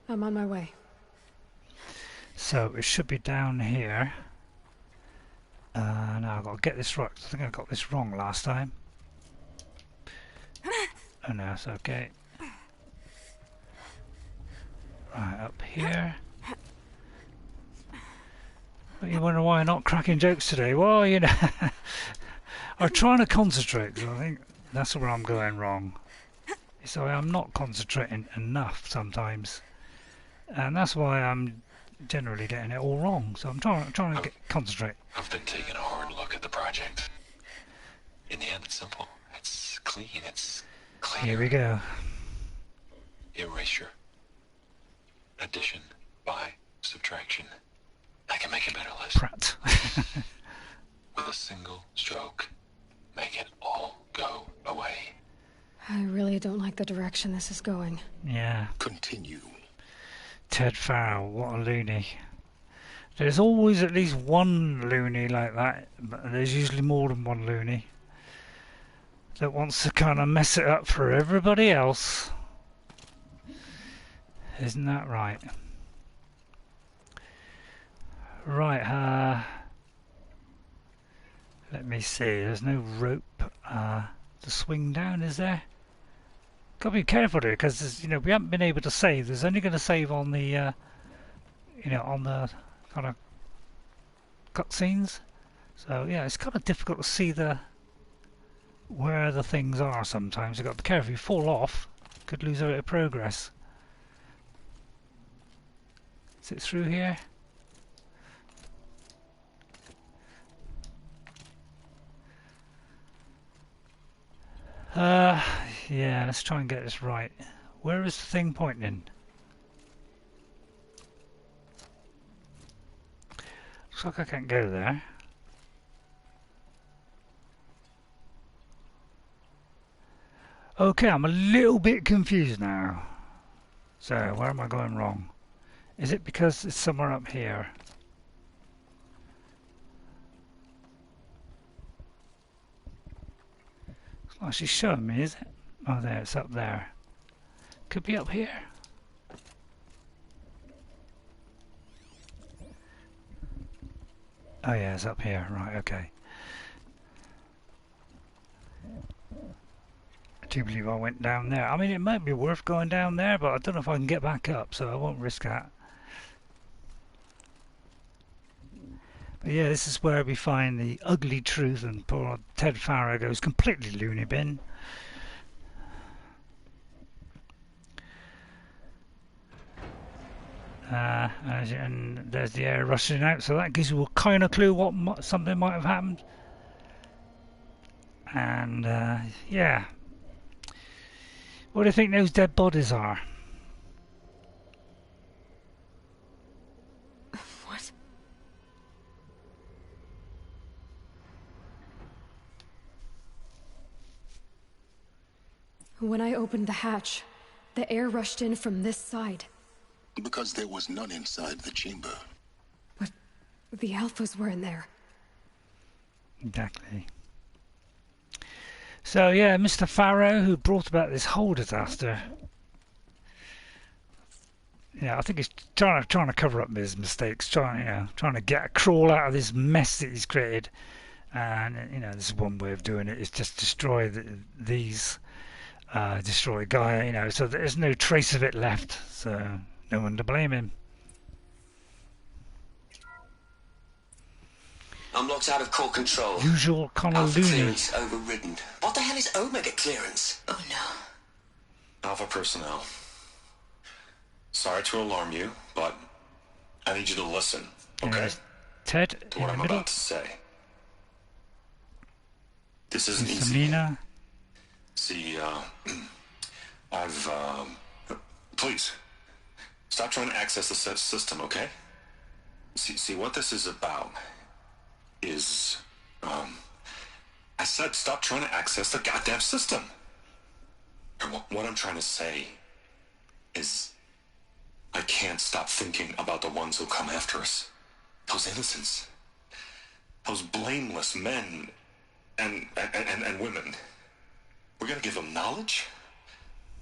I'm on my way. So it should be down here. Now I've got to get this right. I think I got this wrong last time. Oh no, it's okay. Right, up here. But you wonder why I'm not cracking jokes today? Well, I'm trying to concentrate, because I think that's where I'm going wrong. So I'm not concentrating enough sometimes, and that's why I'm generally getting it all wrong. So I'm trying to concentrate. I've been taking a hard look at the project. In the end, it's simple. It's clean. It's clear. Here we go. Erasure. Addition by subtraction. I can make a better list. Pratt. With a single stroke, make it all go away. I really don't like the direction this is going. Yeah. Continue. Ted Faro, what a loony. There's always at least one loony like that, but there's usually more than one loony that wants to kind of mess it up for everybody else. Isn't that right? Right, let me see, there's no rope to swing down, is there? Got to be careful here, because we haven't been able to save. There's only going to save on the, on the kind of cutscenes. So yeah, it's kind of difficult to see the where the things are sometimes. You've got to be careful. If you fall off, could lose a bit of progress. Is it through here? Yeah, let's try and get this right. Where is the thing pointing? Looks like I can't go there. Okay, I'm a little bit confused now. So, where am I going wrong? Is it because it's somewhere up here? It's not actually showing me, is it? Oh, there, it's up there. Could be up here. Oh yeah, it's up here. Right, okay. I do believe I went down there. I mean, it might be worth going down there, but I don't know if I can get back up, so I won't risk that. But yeah, this is where we find the ugly truth, and poor Ted Faro goes completely loony bin. And there's the air rushing out, so that gives you a kind of clue what something might have happened. And yeah, what do you think those dead bodies are? What? When I opened the hatch, the air rushed in from this side. Because there was none inside the chamber. But the alphas were in there. Exactly. So yeah, Mr. Faro, who brought about this whole disaster. Yeah, I think he's trying to cover up his mistakes, trying to get a crawl out of this mess that he's created. And this is one way of doing it: is just destroy these, destroy Gaia. So there's no trace of it left. So. No one to blame him. I'm locked out of core control. Usual kind of Alpha loony. clearance overridden. What the hell is Omega clearance? Oh no. Alpha personnel. Sorry to alarm you, but I need you to listen, okay? Ted to in what the I'm middle. about to say. This isn't easy. Selena. See, please. Stop trying to access the system, okay? See what this is about is, I said stop trying to access the goddamn system. And what I'm trying to say is I can't stop thinking about the ones who come after us. Those innocents. Those blameless men and women. We're gonna give them knowledge?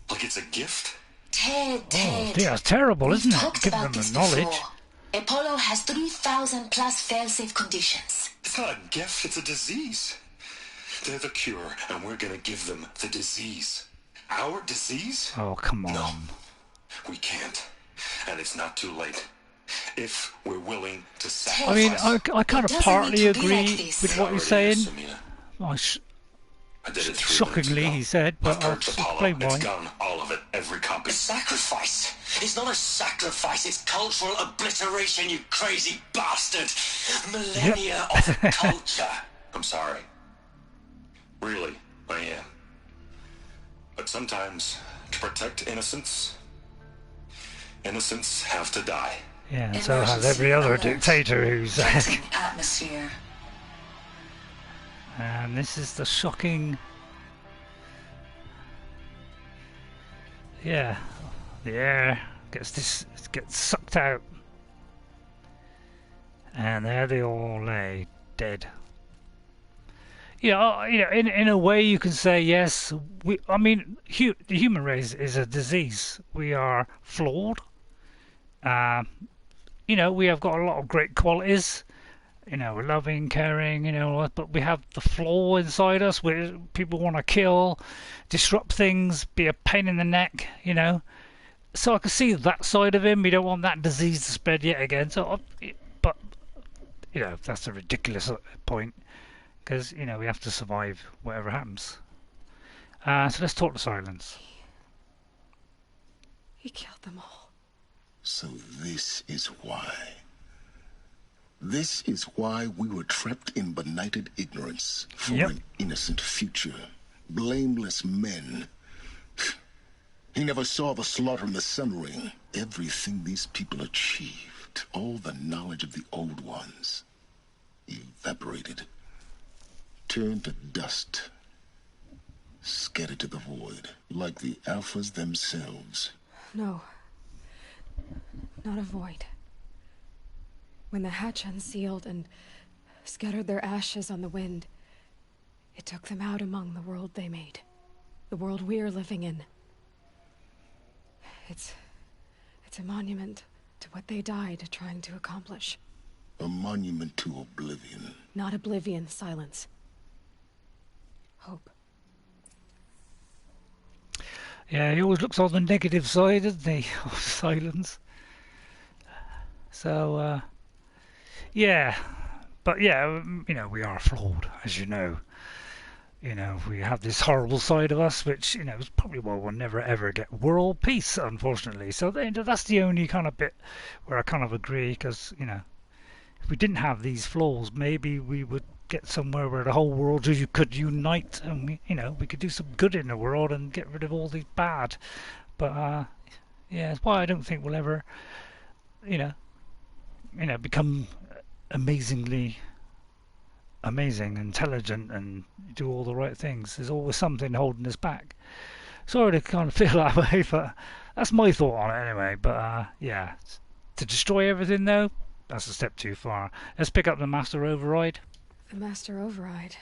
Like it's a gift? Ted. Oh, that's terrible, isn't it? Talked Give about them this the knowledge. before. Apollo has 3,000 plus fail-safe conditions. It's not a gift, it's a disease. They're the cure, and we're gonna give them the disease. Our disease? Oh, come on. No, we can't. And it's not too late. If we're willing to sacrifice. I mean, I kind of partly agree with what you're saying. I did it 3 Shockingly, minutes ago. he said, but I'll Purged Apollo. explain why. It's gone, all of it, every copy. A sacrifice? It's not a sacrifice, it's cultural obliteration, you crazy bastard! Millennia of culture! I'm sorry. Really, I am. But sometimes, to protect innocence have to die. Yeah, and so has every other dictator who's... Atmosphere. And this is the shocking... Yeah, the air gets sucked out. And there they all lay, dead. In a way you can say, yes, the human race is a disease. We are flawed. We have got a lot of great qualities. We're loving, caring, but we have the flaw inside us where people want to kill, disrupt things, be a pain in the neck, So I can see that side of him. We don't want that disease to spread yet again. So, but, that's a ridiculous point. because you know we have to survive whatever happens. So let's talk to Sylens. He killed them all. So this is why. This is why we were trapped in benighted ignorance for an innocent future. Blameless men. He never saw the slaughter in the Sun Ring. Everything these people achieved, all the knowledge of the old ones, evaporated, turned to dust, scattered to the void, like the Alphas themselves. No. Not a void. When the hatch unsealed and scattered their ashes on the wind, it took them out among the world they made. The world we're living in. It's a monument to what they died trying to accomplish. A monument to oblivion. Not oblivion, Sylens. Hope. Yeah, he always looks on the negative side, doesn't he, of Sylens. So, yeah. But yeah, you know, we are flawed, as you know. You know, we have this horrible side of us, which, you know, is probably why we'll never ever get world peace, unfortunately. So that's the only kind of bit where I kind of agree, because, you know, if we didn't have these flaws, maybe we would get somewhere where the whole world could unite, and we, you know, we could do some good in the world and get rid of all these bad. But yeah, it's why I don't think we'll ever, you know, become amazingly amazing, intelligent, and do all the right things. There's always something holding us back. Sorry to kind of feel that way, but that's my thought on it anyway. But yeah, to destroy everything though, that's a step too far. Let's pick up the Master Overide. The Master Overide.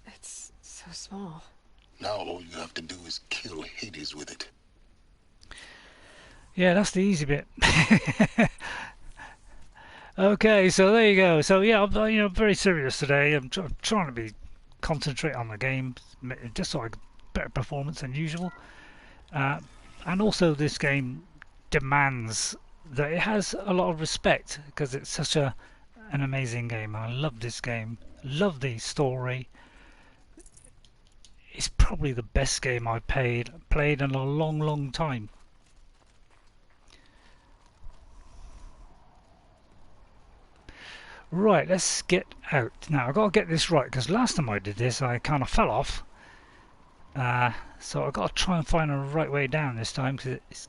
It's so small. Now all you have to do is kill Hades with it. Yeah, that's the easy bit. Okay, so there you go. So yeah, I'm very serious today. I'm trying to concentrate on the game, just so I get better performance than usual. And also, this game demands that it has a lot of respect, because it's such an amazing game. I love this game. Love the story. It's probably the best game I've played in a long, long time. Right, let's get out. Now, I've got to get this right, because last time I did this, I kind of fell off. So I've got to try and find the right way down this time, because it's...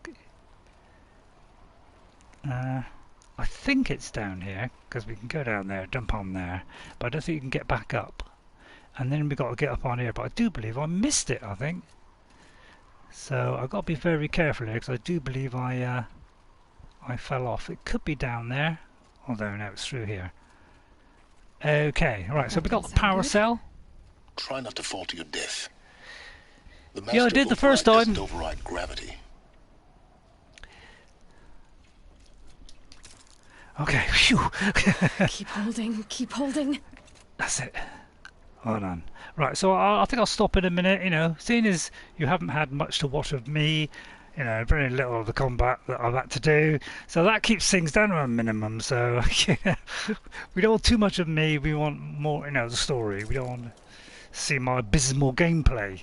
I think it's down here, because we can go down there, jump on there, but I don't think you can get back up. And then we've got to get up on here, but I do believe I missed it, I think. So I've got to be very careful here, because I do believe I fell off. It could be down there, although now it's through here. Okay, right, so we got the power cell. Try not to fall to your death. Yeah, I did the first time. Doesn't override gravity. Okay, phew. Keep holding, keep holding. That's it. Hold on. Right, so I think I'll stop in a minute, you know, seeing as you haven't had much to watch of me, you know, very little of the combat that I've had to do, so that keeps things down to a minimum. So yeah, we don't want too much of me, we want more, you know, the story. We don't want to see my abysmal gameplay.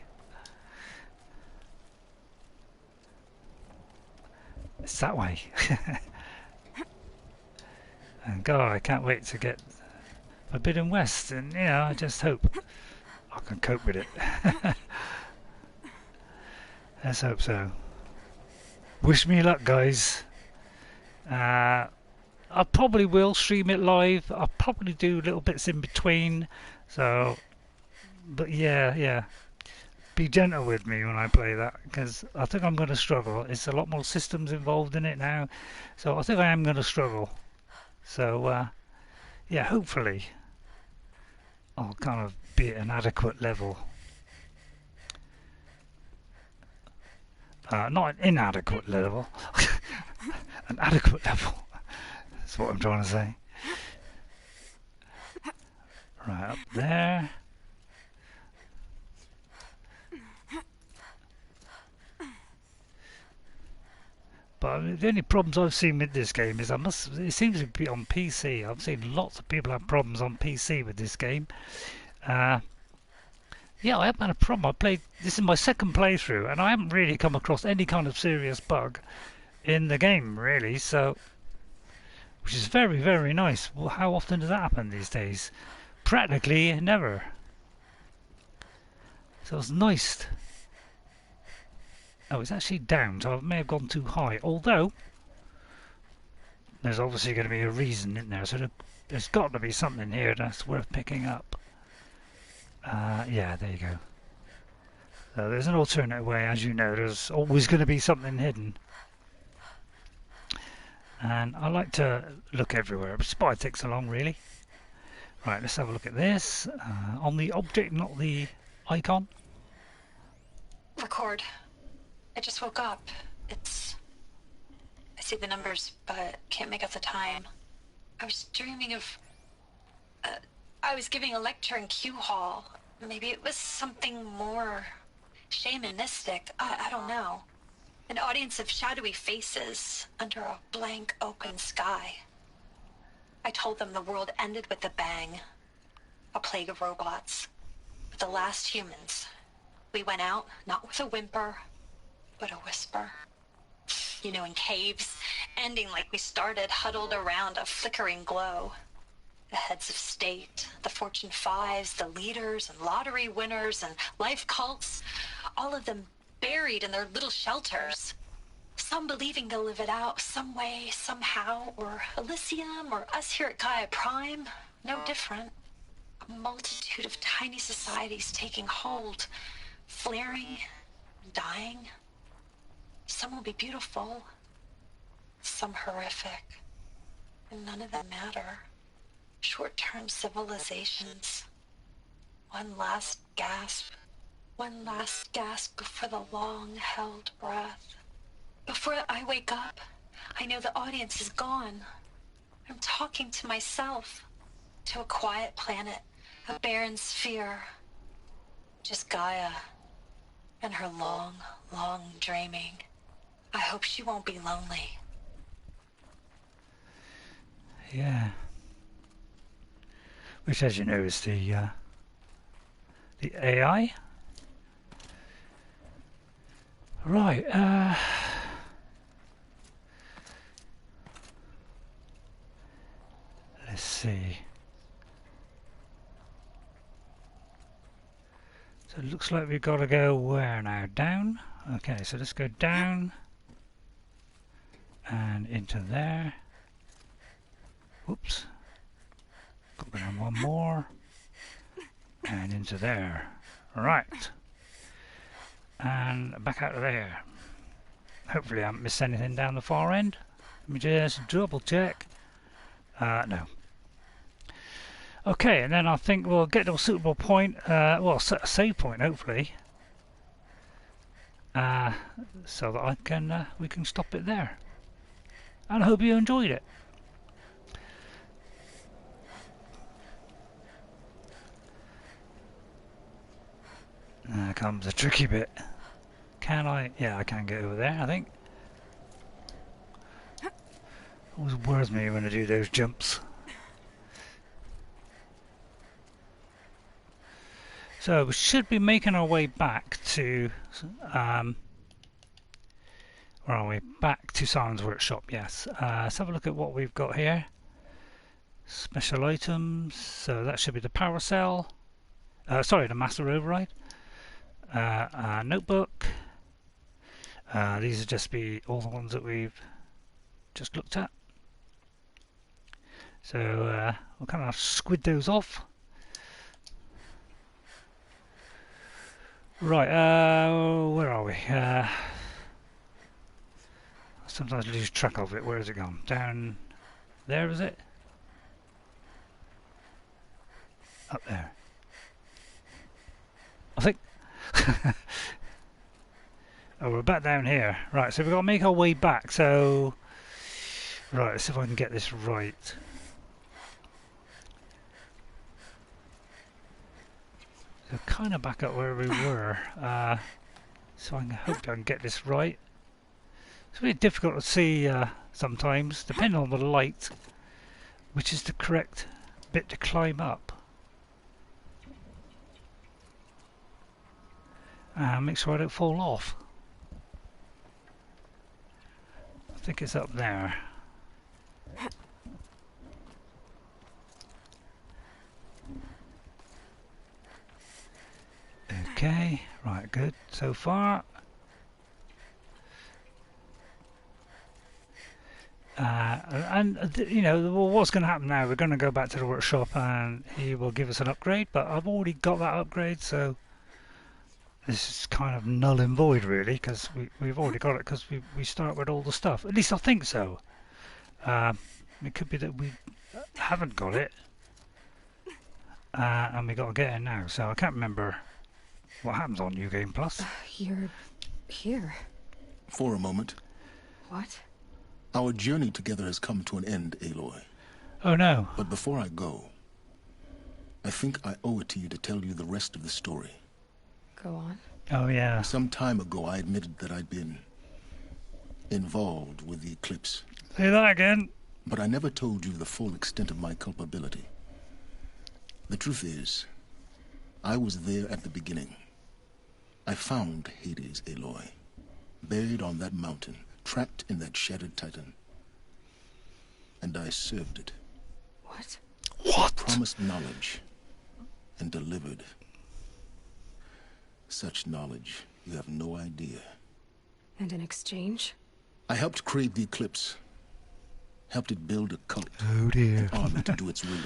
It's that way. And God, I can't wait to get Forbidden West, and you know, I just hope I can cope with it. Let's hope so. Wish me luck, guys. I probably will stream it live. I'll probably do little bits in between. So, but yeah. Be gentle with me when I play that, because I think I'm going to struggle. It's a lot more systems involved in it now, so I think I am going to struggle. So, yeah, hopefully I'll kind of be at an adequate level. Not an inadequate level. An adequate level. That's what I'm trying to say. Right, up there. But The only problems I've seen with this game is it seems to be on PC. I've seen lots of people have problems on PC with this game. Yeah, I haven't had a problem. This is my second playthrough, and I haven't really come across any kind of serious bug in the game, really. So, which is very, very nice. Well, how often does that happen these days? Practically never. So it's nice. Oh, it's actually down, so I may have gone too high. Although, there's obviously going to be a reason in there, so there's got to be something here that's worth picking up. Yeah, there you go. So there's an alternate way, as you know, there's always going to be something hidden. And I like to look everywhere, but spy takes so long, really. Right, let's have a look at this. On the object, not the icon. Record. I just woke up. I see the numbers, but can't make out the time. I was dreaming of... I was giving a lecture in Q Hall. Maybe it was something more shamanistic. I don't know. An audience of shadowy faces under a blank open sky. I told them the world ended with a bang. A plague of robots. But the last humans. We went out, not with a whimper, but a whisper. You know, in caves, ending like we started, huddled around a flickering glow. The heads of state, the Fortune 5s, the leaders and lottery winners and life cults, all of them buried in their little shelters. Some believing they'll live it out some way, somehow, or Elysium, or us here at GAIA Prime, no different. A multitude of tiny societies taking hold, flaring, dying. Some will be beautiful, some horrific, and none of them matter. Short-term civilizations. One last gasp before the long-held breath. Before I wake up, I know the audience is gone. I'm talking to myself, to a quiet planet, a barren sphere. Just Gaia and her long, long dreaming. I hope she won't be lonely. Yeah. Which, as you know, is the AI. Right. Let's see. So it looks like we've got to go where now? Down? Okay, so let's go down and into there. Whoops. Got to go down one more and into there. Right. And back out of there. Hopefully I haven't missed anything down the far end. Let me just double check. No. Okay, and then I think we'll get to a suitable point, well, a save point, hopefully, so that we can stop it there. And I hope you enjoyed it. There comes the tricky bit. Can I? Yeah, I can get over there, I think. Always worries me when I do those jumps. So we should be making our way back to, where are we? Back to Sylens workshop, yes. Let's have a look at what we've got here. Special items, so that should be the power cell. Sorry, the Master Overide. Notebook. These will just be all the ones that we've just looked at. So we'll kind of squid those off. Right, where are we? Sometimes I lose track of it. Where has it gone? Down there, is it? Up there. I think. Oh, we're back down here. Right, so we've got to make our way back. So, right, let's see if I can get this right. So kind of back up where we were. So I hope I can get this right. It's a bit difficult to see sometimes, depending on the light, which is the correct bit to climb up. Make sure I don't fall off. I think it's up there. Okay, right, good so far. You know, what's going to happen now? We're going to go back to the workshop and he will give us an upgrade, but I've already got that upgrade, so this is kind of null and void, really, because we've already got it, because we start with all the stuff. At least I think so. It could be that we haven't got it, and we got to get it now, so I can't remember what happens on New Game Plus. You're here. For a moment. What? Our journey together has come to an end, Aloy. Oh no. But before I go, I think I owe it to you to tell you the rest of the story. Go on. Oh yeah. Some time ago I admitted that I'd been involved with the eclipse. Say that again. But I never told you the full extent of my culpability. The truth is, I was there at the beginning. I found Hades, Aloy, buried on that mountain, trapped in that shattered titan. And I served it. What? What? Promised knowledge and delivered. Such knowledge, you have no idea. And in exchange? I helped create the eclipse. Helped it build a cult. Oh dear. An army to do its will.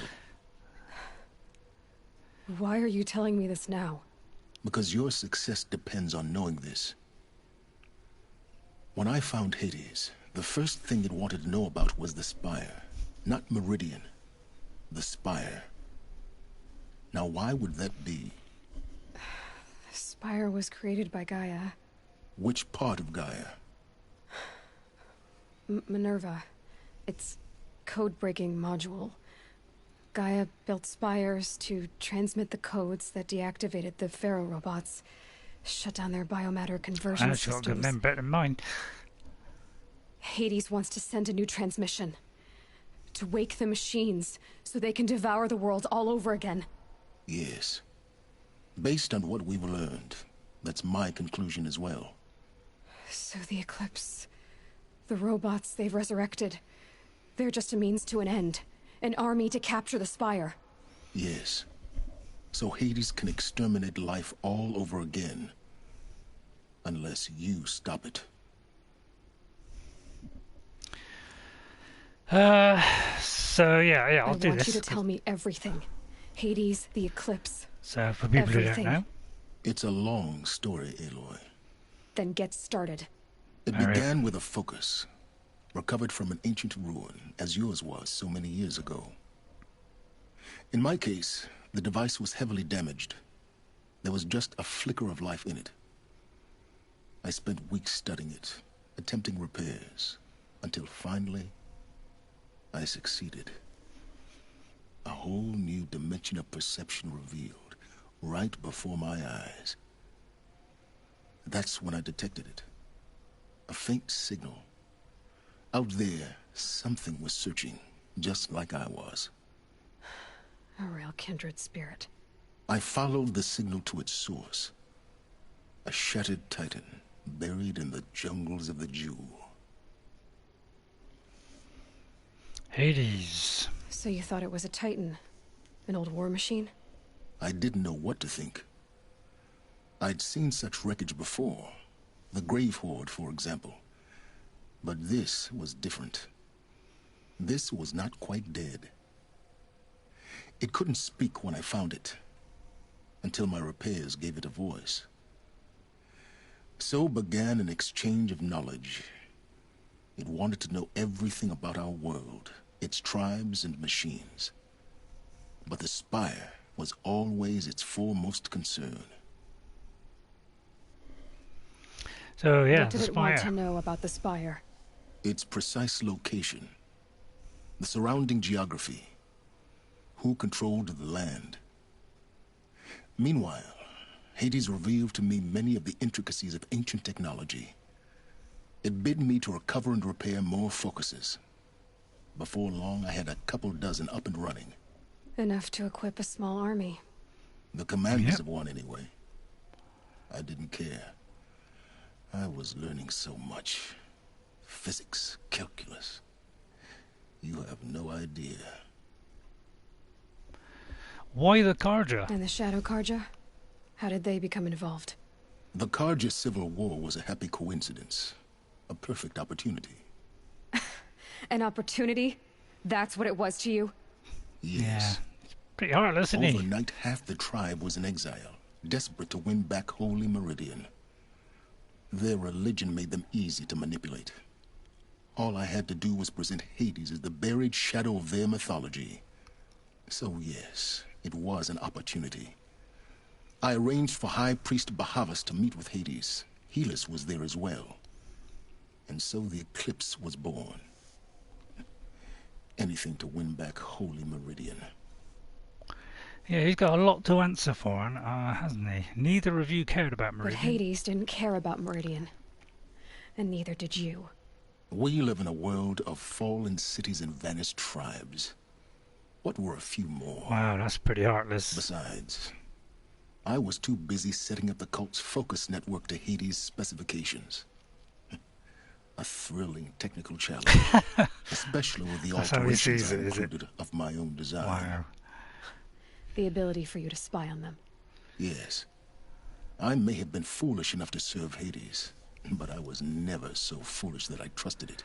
Why are you telling me this now? Because your success depends on knowing this. When I found Hades, the first thing it wanted to know about was the Spire. Not Meridian. The Spire. Now why would that be? The Spire was created by Gaia. Which part of Gaia? Minerva. Its code-breaking module. Gaia built spires to transmit the codes that deactivated the Faro robots, shut down their biomatter conversion That's got systems. them better than mine. Hades wants to send a new transmission. To wake the machines, so they can devour the world all over again. Yes. Based on what we've learned, that's my conclusion as well. So the Eclipse... the robots they've resurrected... they're just a means to an end. An army to capture the Spire. Yes. So Hades can exterminate life all over again. Unless you stop it. So yeah, I'll do this. I want you to tell me everything. Hades, the Eclipse. So for people who don't know. It's a long story, Aloy. Then get started. It began with a focus. Recovered from an ancient ruin, as yours was so many years ago. In my case, the device was heavily damaged. There was just a flicker of life in it. I spent weeks studying it, attempting repairs, until finally, I succeeded. A whole new dimension of perception revealed, right before my eyes. That's when I detected it. A faint signal. Out there, something was searching, just like I was. A real kindred spirit. I followed the signal to its source. A shattered titan, buried in the jungles of the Jewel. Hades. So you thought it was a titan? An old war machine? I didn't know what to think. I'd seen such wreckage before. The Grave Horde, for example. But this was different. This was not quite dead. It couldn't speak when I found it, until my repairs gave it a voice. So began an exchange of knowledge. It wanted to know everything about our world, its tribes and machines. But the Spire was always its foremost concern. So yeah, what did it want to know about the Spire? Its precise location, the surrounding geography, who controlled the land. Meanwhile, Hades revealed to me many of the intricacies of ancient technology. It bid me to recover and repair more focuses. Before long, I had a couple dozen up and running. Enough to equip a small army. The commanders of one, anyway. I didn't care. I was learning so much. Physics, calculus. You have no idea. Why the Karja? And the Shadow Karja? How did they become involved? The Karja Civil War was a happy coincidence. A perfect opportunity. An opportunity? That's what it was to you? Yes. Yeah. Pretty heartless, isn't he? Overnight, half the tribe was in exile, desperate to win back Holy Meridian. Their religion made them easy to manipulate. All I had to do was present Hades as the buried shadow of their mythology. So yes, it was an opportunity. I arranged for High Priest Bahavas to meet with Hades. Helis was there as well. And so the eclipse was born. Anything to win back Holy Meridian. Yeah, he's got a lot to answer for, hasn't he? Neither of you cared about Meridian. But Hades didn't care about Meridian. And neither did you. We live in a world of fallen cities and vanished tribes. What were a few more? Wow, that's pretty heartless. Besides, I was too busy setting up the cult's focus network to Hades' specifications. A thrilling technical challenge, especially with the alterations I included of my own design. Wow. The ability for you to spy on them. Yes. I may have been foolish enough to serve Hades, but I was never so foolish that I trusted it.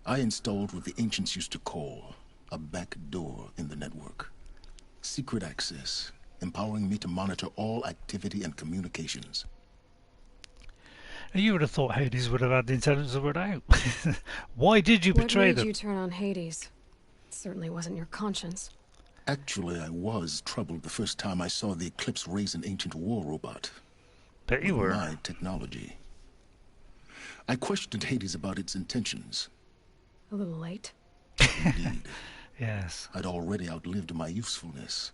I installed what the ancients used to call a back door in the network. Secret access, empowering me to monitor all activity and communications. You would have thought Hades would have had the intelligence to work out. Why did you betray them? What made you turn on Hades? It certainly wasn't your conscience. Actually, I was troubled the first time I saw the Eclipse raise an ancient war robot. Bet you were. My technology. I questioned Hades about its intentions. A little late. Indeed. Yes. I'd already outlived my usefulness.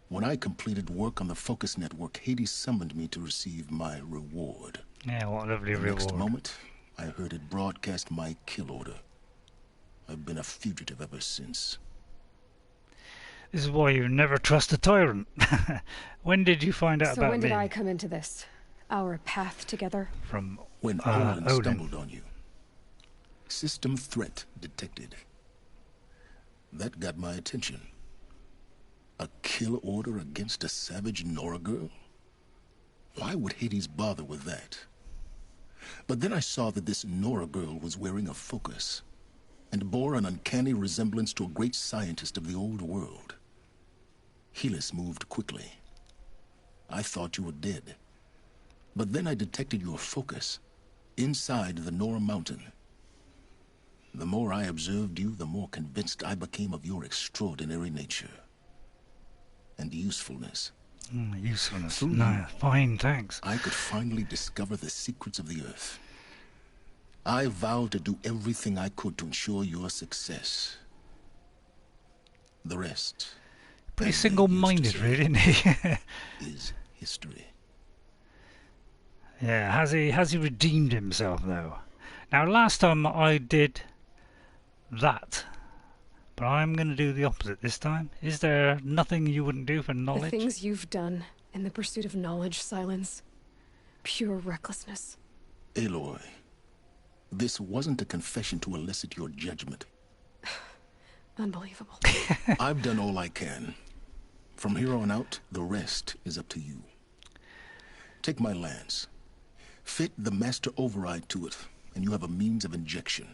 When I completed work on the Focus Network, Hades summoned me to receive my reward. Yeah, what a lovely reward. Next moment, I heard it broadcast my kill order. I've been a fugitive ever since. This is why you never trust a tyrant. When did you find out about me? So when did I come into this? Our path together? From when Odin stumbled on you. System threat detected. That got my attention. A kill order against a savage Nora girl? Why would Hades bother with that? But then I saw that this Nora girl was wearing a focus and bore an uncanny resemblance to a great scientist of the old world. Helis moved quickly. I thought you were dead. But then I detected your focus inside the Nora mountain. The more I observed you, the more convinced I became of your extraordinary nature and usefulness. Usefulness. No, fine, thanks. I could finally discover the secrets of the Earth. I vowed to do everything I could to ensure your success. The rest... Pretty single-minded, really, isn't he? ...is history. Yeah, has he redeemed himself, though? Now, last time I did that, but I'm going to do the opposite this time. Is there nothing you wouldn't do for knowledge? The things you've done in the pursuit of knowledge, Sylens. Pure recklessness. Aloy, this wasn't a confession to elicit your judgment. Unbelievable. I've done all I can. From here on out, the rest is up to you. Take my lance. Fit the Master Overide to it, and you have a means of injection.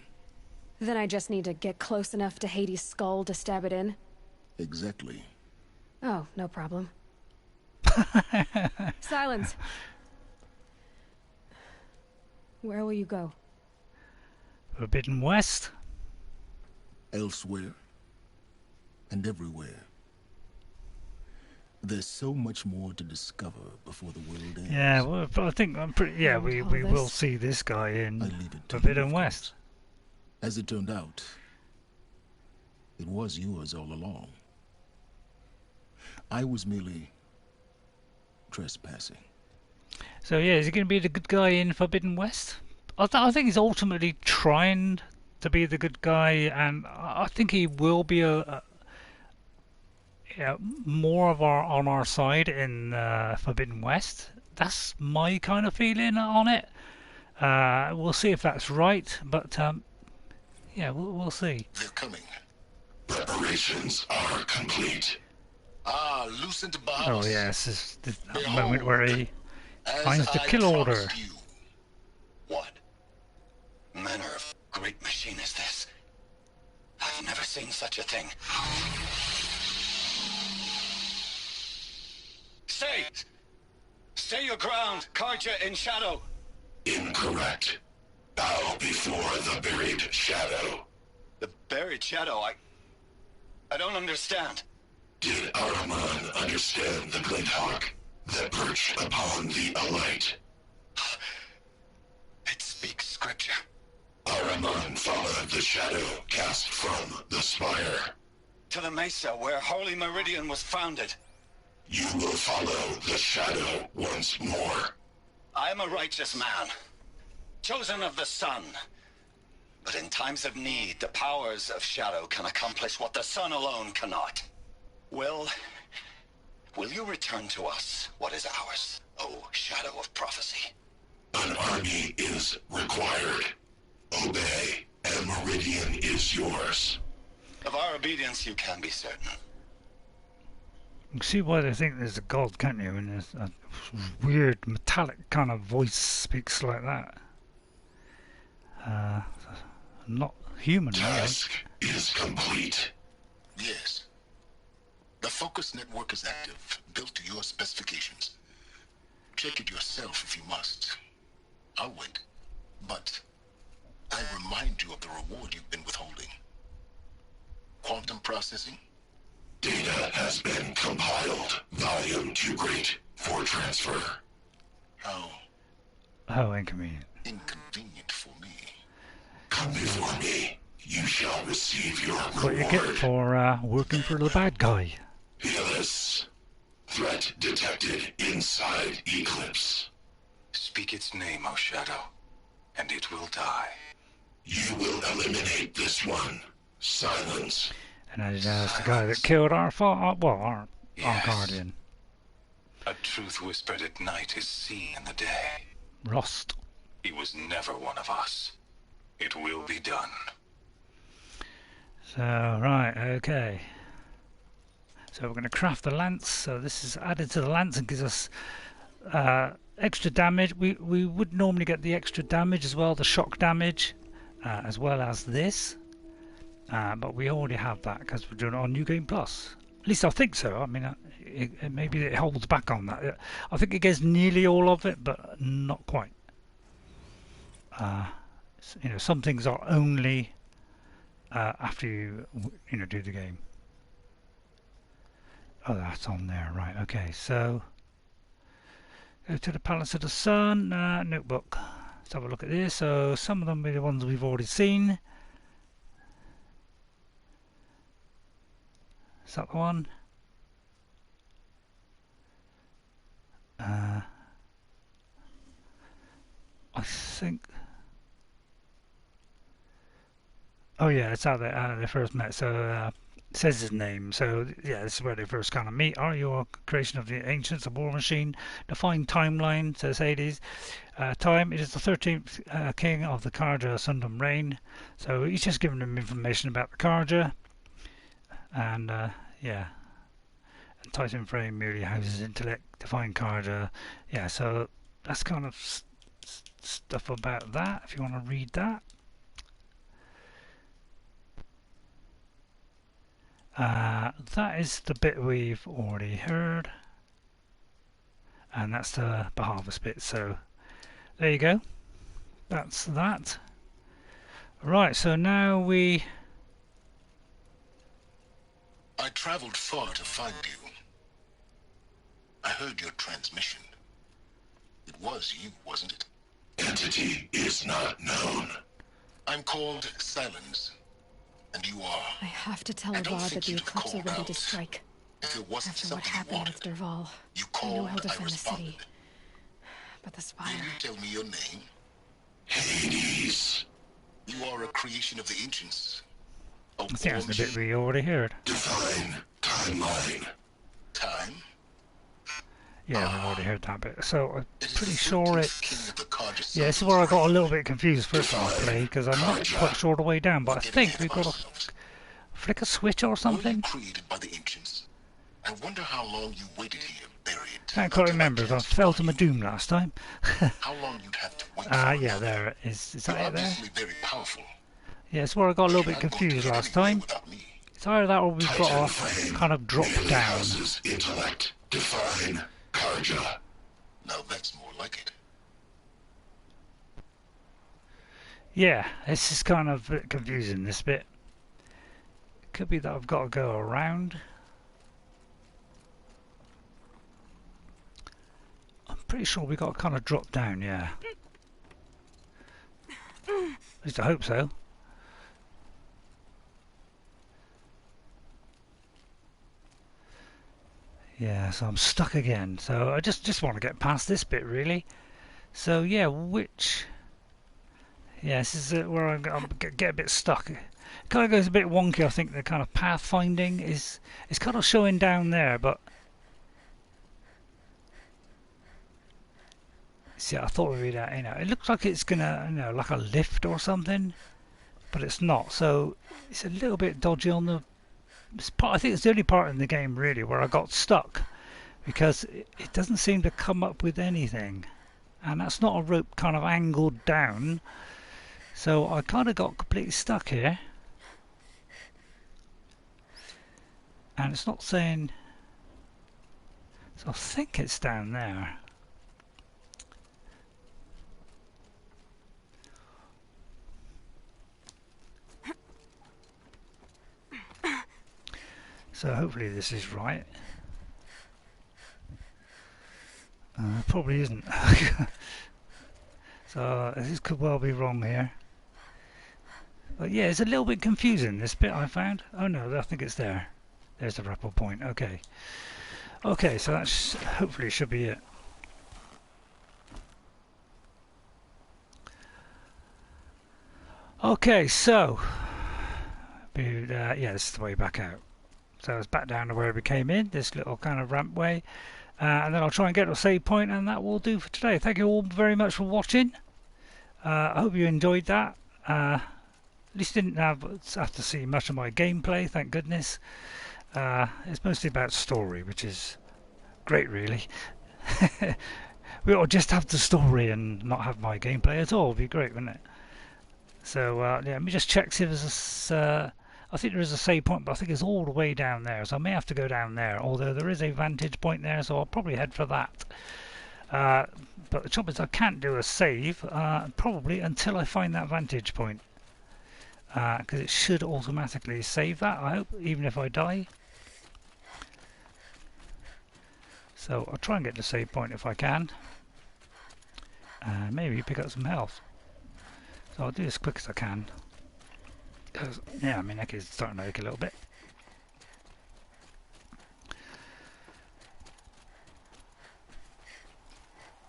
Then I just need to get close enough to Hades' skull to stab it in? Exactly. Oh, no problem. Sylens. Where will you go? Forbidden West? Elsewhere. And everywhere. There's so much more to discover before the world ends. Yeah, well, I think I'm pretty. Yeah, we will see this guy in Forbidden West. As it turned out, it was yours all along. I was merely trespassing. So yeah, is he going to be the good guy in Forbidden West? I think he's ultimately trying to be the good guy, and I think he will be yeah, more of our on our side in Forbidden West. That's my kind of feeling on it. We'll see if that's right, but yeah, we'll see. They're coming. Preparations are complete. Ah, loosened Bahamas. Oh yes, this is that Behold, moment where he finds the I kill order. promised you. What manner of great machine is this? I've never seen such a thing. Stay! Stay your ground, Karja in shadow! Incorrect. Bow before the buried shadow. The buried shadow, I don't understand. Did Araman understand the glint hawk that perched upon the alight? It speaks scripture. Araman followed the shadow cast from the spire. To the mesa where Holy Meridian was founded. You will follow the shadow once more. I am a righteous man, chosen of the sun. But in times of need, the powers of shadow can accomplish what the sun alone cannot. Will you return to us what is ours, O shadow of prophecy? An army is required. Obey, and Meridian is yours. Of our obedience you can be certain. You can see why they think there's a god, can't you? And there's a weird metallic kind of voice speaks like that. Not human, really. Task is complete. Yes. The focus network is active, built to your specifications. Check it yourself if you must. I'll wait. But I remind you of the reward you've been withholding. Quantum processing? Data has been compiled. Volume too great for transfer. How inconvenient. Inconvenient for me. Come before me. You shall receive your reward. What you get for working for the bad guy. Elis. Threat detected inside Eclipse. Speak its name, O Shadow, and it will die. You will eliminate this one. Sylens. And that's the guy that killed our our Yes. guardian. A truth whispered at night is seen in the day. Rost. He was never one of us. It will be done. So, right, okay. So we're going to craft the lance. So this is added to the lance and gives us extra damage. We would normally get the extra damage as well, the shock damage, as well as this. But we already have that because we're doing it on New Game Plus. At least I think so. I mean, maybe it holds back on that. I think it gets nearly all of it, but not quite. You know, some things are only after you do the game. Oh, that's on there, right? Okay, so go to the Palace of the Sun notebook. Let's have a look at this. So some of them are the ones we've already seen. Is that the one? I think. Oh yeah, it's how they first met. So it says his name. So yeah, this is where they first kind of meet. Are you a creation of the ancients, a war machine? Define timeline, says Hades. Time, it is the 13th king of the Karja Sundom reign. So he's just giving them information about the Karja. And yeah. And Titan frame merely houses intellect. Define Karja. Yeah, so that's kind of stuff about that, if you want to read that. That is the bit we've already heard, and that's the Bahavas bit, so there you go, that's that. Right, so now I traveled far to find you. I heard your transmission. It was you, wasn't it? Entity is not known. I'm called Sylens. And you are. I have to tell I don't Avad that think the you'd have eclipse are called ready out to strike. If it wasn't After what something you happened wanted. with Derval, You I know called, he'll I defend the responded. city. But the Will spire, you tell me your name? Hades. You are a creation of the ancients. I think that's the bit we already heard. Define timeline. Time? Yeah, we've already heard that bit. So I'm pretty sure king it's... of the Carja Yeah, this is where I got a little bit confused first time I played, because I'm not quite sure the way down, but I think we've got to flick a switch or something. Created by the ancients. I wonder how long you waited here, buried. Can't quite remember, I fell to my doom last time. How long you'd have to wait yeah, there it is. Is that it there? very powerful. Yeah, it's where I got a little bit confused last time. It's either that or we've got to kind of drop down. Intellect. Define Carja. Now that's more like it. Yeah, this is kind of a bit confusing, this bit. Could be that I've got to go around. I'm pretty sure we got to kind of drop down, yeah. At least I hope so. Yeah, so I'm stuck again. So I just want to get past this bit, really. So yeah, which... Yeah, this is where I get a bit stuck. It kind of goes a bit wonky, I think. The kind of pathfinding is kind of showing down there, but... See, I thought we'd, it looks like it's gonna, like a lift or something, but it's not. So it's a little bit dodgy on the... I think it's the only part in the game, really, where I got stuck, because it doesn't seem to come up with anything. And that's not a rope kind of angled down. So I kind of got completely stuck here. And it's not saying... So I think it's down there. So hopefully this is right. Probably isn't. So this could well be wrong here. But yeah, it's a little bit confusing, this bit I found. Oh no, I think it's there. There's the rappel point. Okay. Okay, so that's hopefully should be it. Okay, so yeah, this is the way back out. So it's back down to where we came in, this little kind of rampway. And then I'll try and get to a save point, and that will do for today. Thank you all very much for watching. I hope you enjoyed that. At least didn't have to see much of my gameplay, thank goodness. It's mostly about story, which is great, really. We ought to just have the story and not have my gameplay at all. It'd be great, wouldn't it? So yeah, let me just check see if there's a... I think there is a save point, but I think it's all the way down there, so I may have to go down there, although there is a vantage point there, so I'll probably head for that. But the trouble is I can't do a save, probably until I find that vantage point, because it should automatically save that, I hope, even if I die. So I'll try and get the save point if I can, and maybe pick up some health. So I'll do as quick as I can. Yeah, my neck is starting to ache a little bit.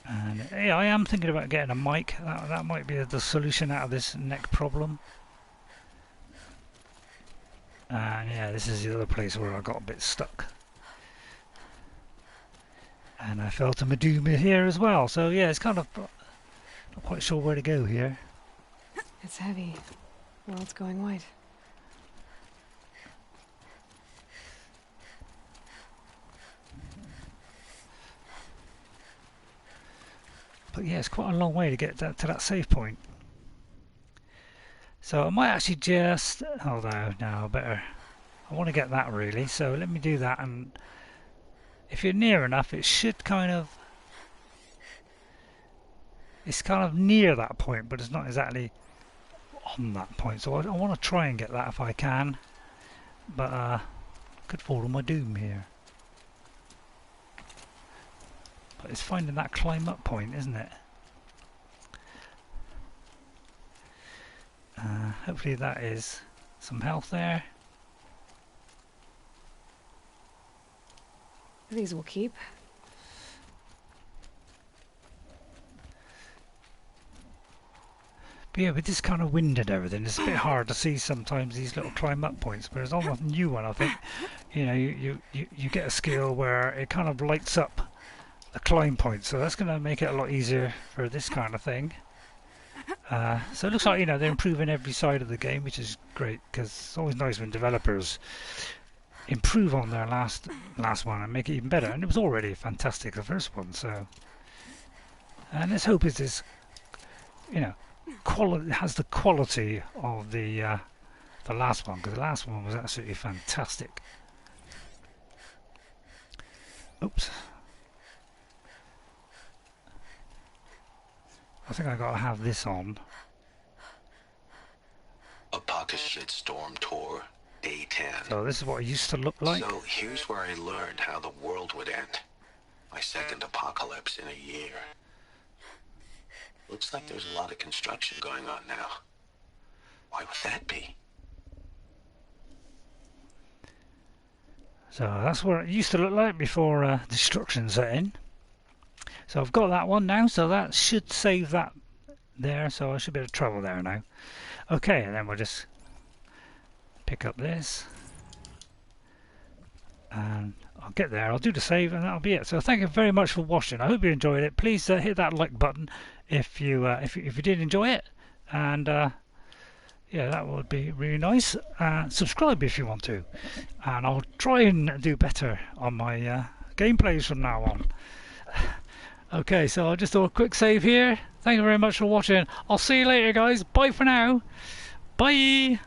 And yeah, I am thinking about getting a mic. That might be the solution out of this neck problem. And yeah, this is the other place where I got a bit stuck. And I fell to my doom here as well. So yeah, it's kind of not quite sure where to go here. It's heavy. Well, it's going white. But yeah, it's quite a long way to get to that save point. So I might actually just... Although, no, I want to get that really. So let me do that, and if you're near enough, it should kind of... It's kind of near that point, but it's not exactly on that point, so I want to try and get that if I can, but could fall on my doom here. But it's finding that climb up point, isn't it? Hopefully that is some health there. These will keep. But yeah, with this kind of wind and everything, it's a bit hard to see sometimes these little climb up points. But it's on a new one, I think. You know, you get a skill where it kind of lights up the climb point, so that's going to make it a lot easier for this kind of thing. So it looks like, you know, they're improving every side of the game, which is great, because it's always nice when developers improve on their last one and make it even better. And it was already fantastic, the first one. So, and let's hope it's this, you know, has the quality of the last one, because the last one was absolutely fantastic. Oops. I think I gotta have this on. Apocalypse Storm Tour, Day 10. So this is what it used to look like. So here's where I learned how the world would end. My second apocalypse in a year. Looks like there's a lot of construction going on now. Why would that be? So that's what it used to look like before destruction set in. So I've got that one now, so that should save that there, so I should be able to travel there now. Okay, and then we'll just pick up this. And I'll get there, I'll do the save, and that'll be it. So thank you very much for watching. I hope you enjoyed it. Please hit that like button if you did enjoy it. And yeah, that would be really nice. Subscribe if you want to. And I'll try and do better on my gameplays from now on. Okay, so I'll just do a quick save here. Thank you very much for watching. I'll see you later, guys. Bye for now. Bye.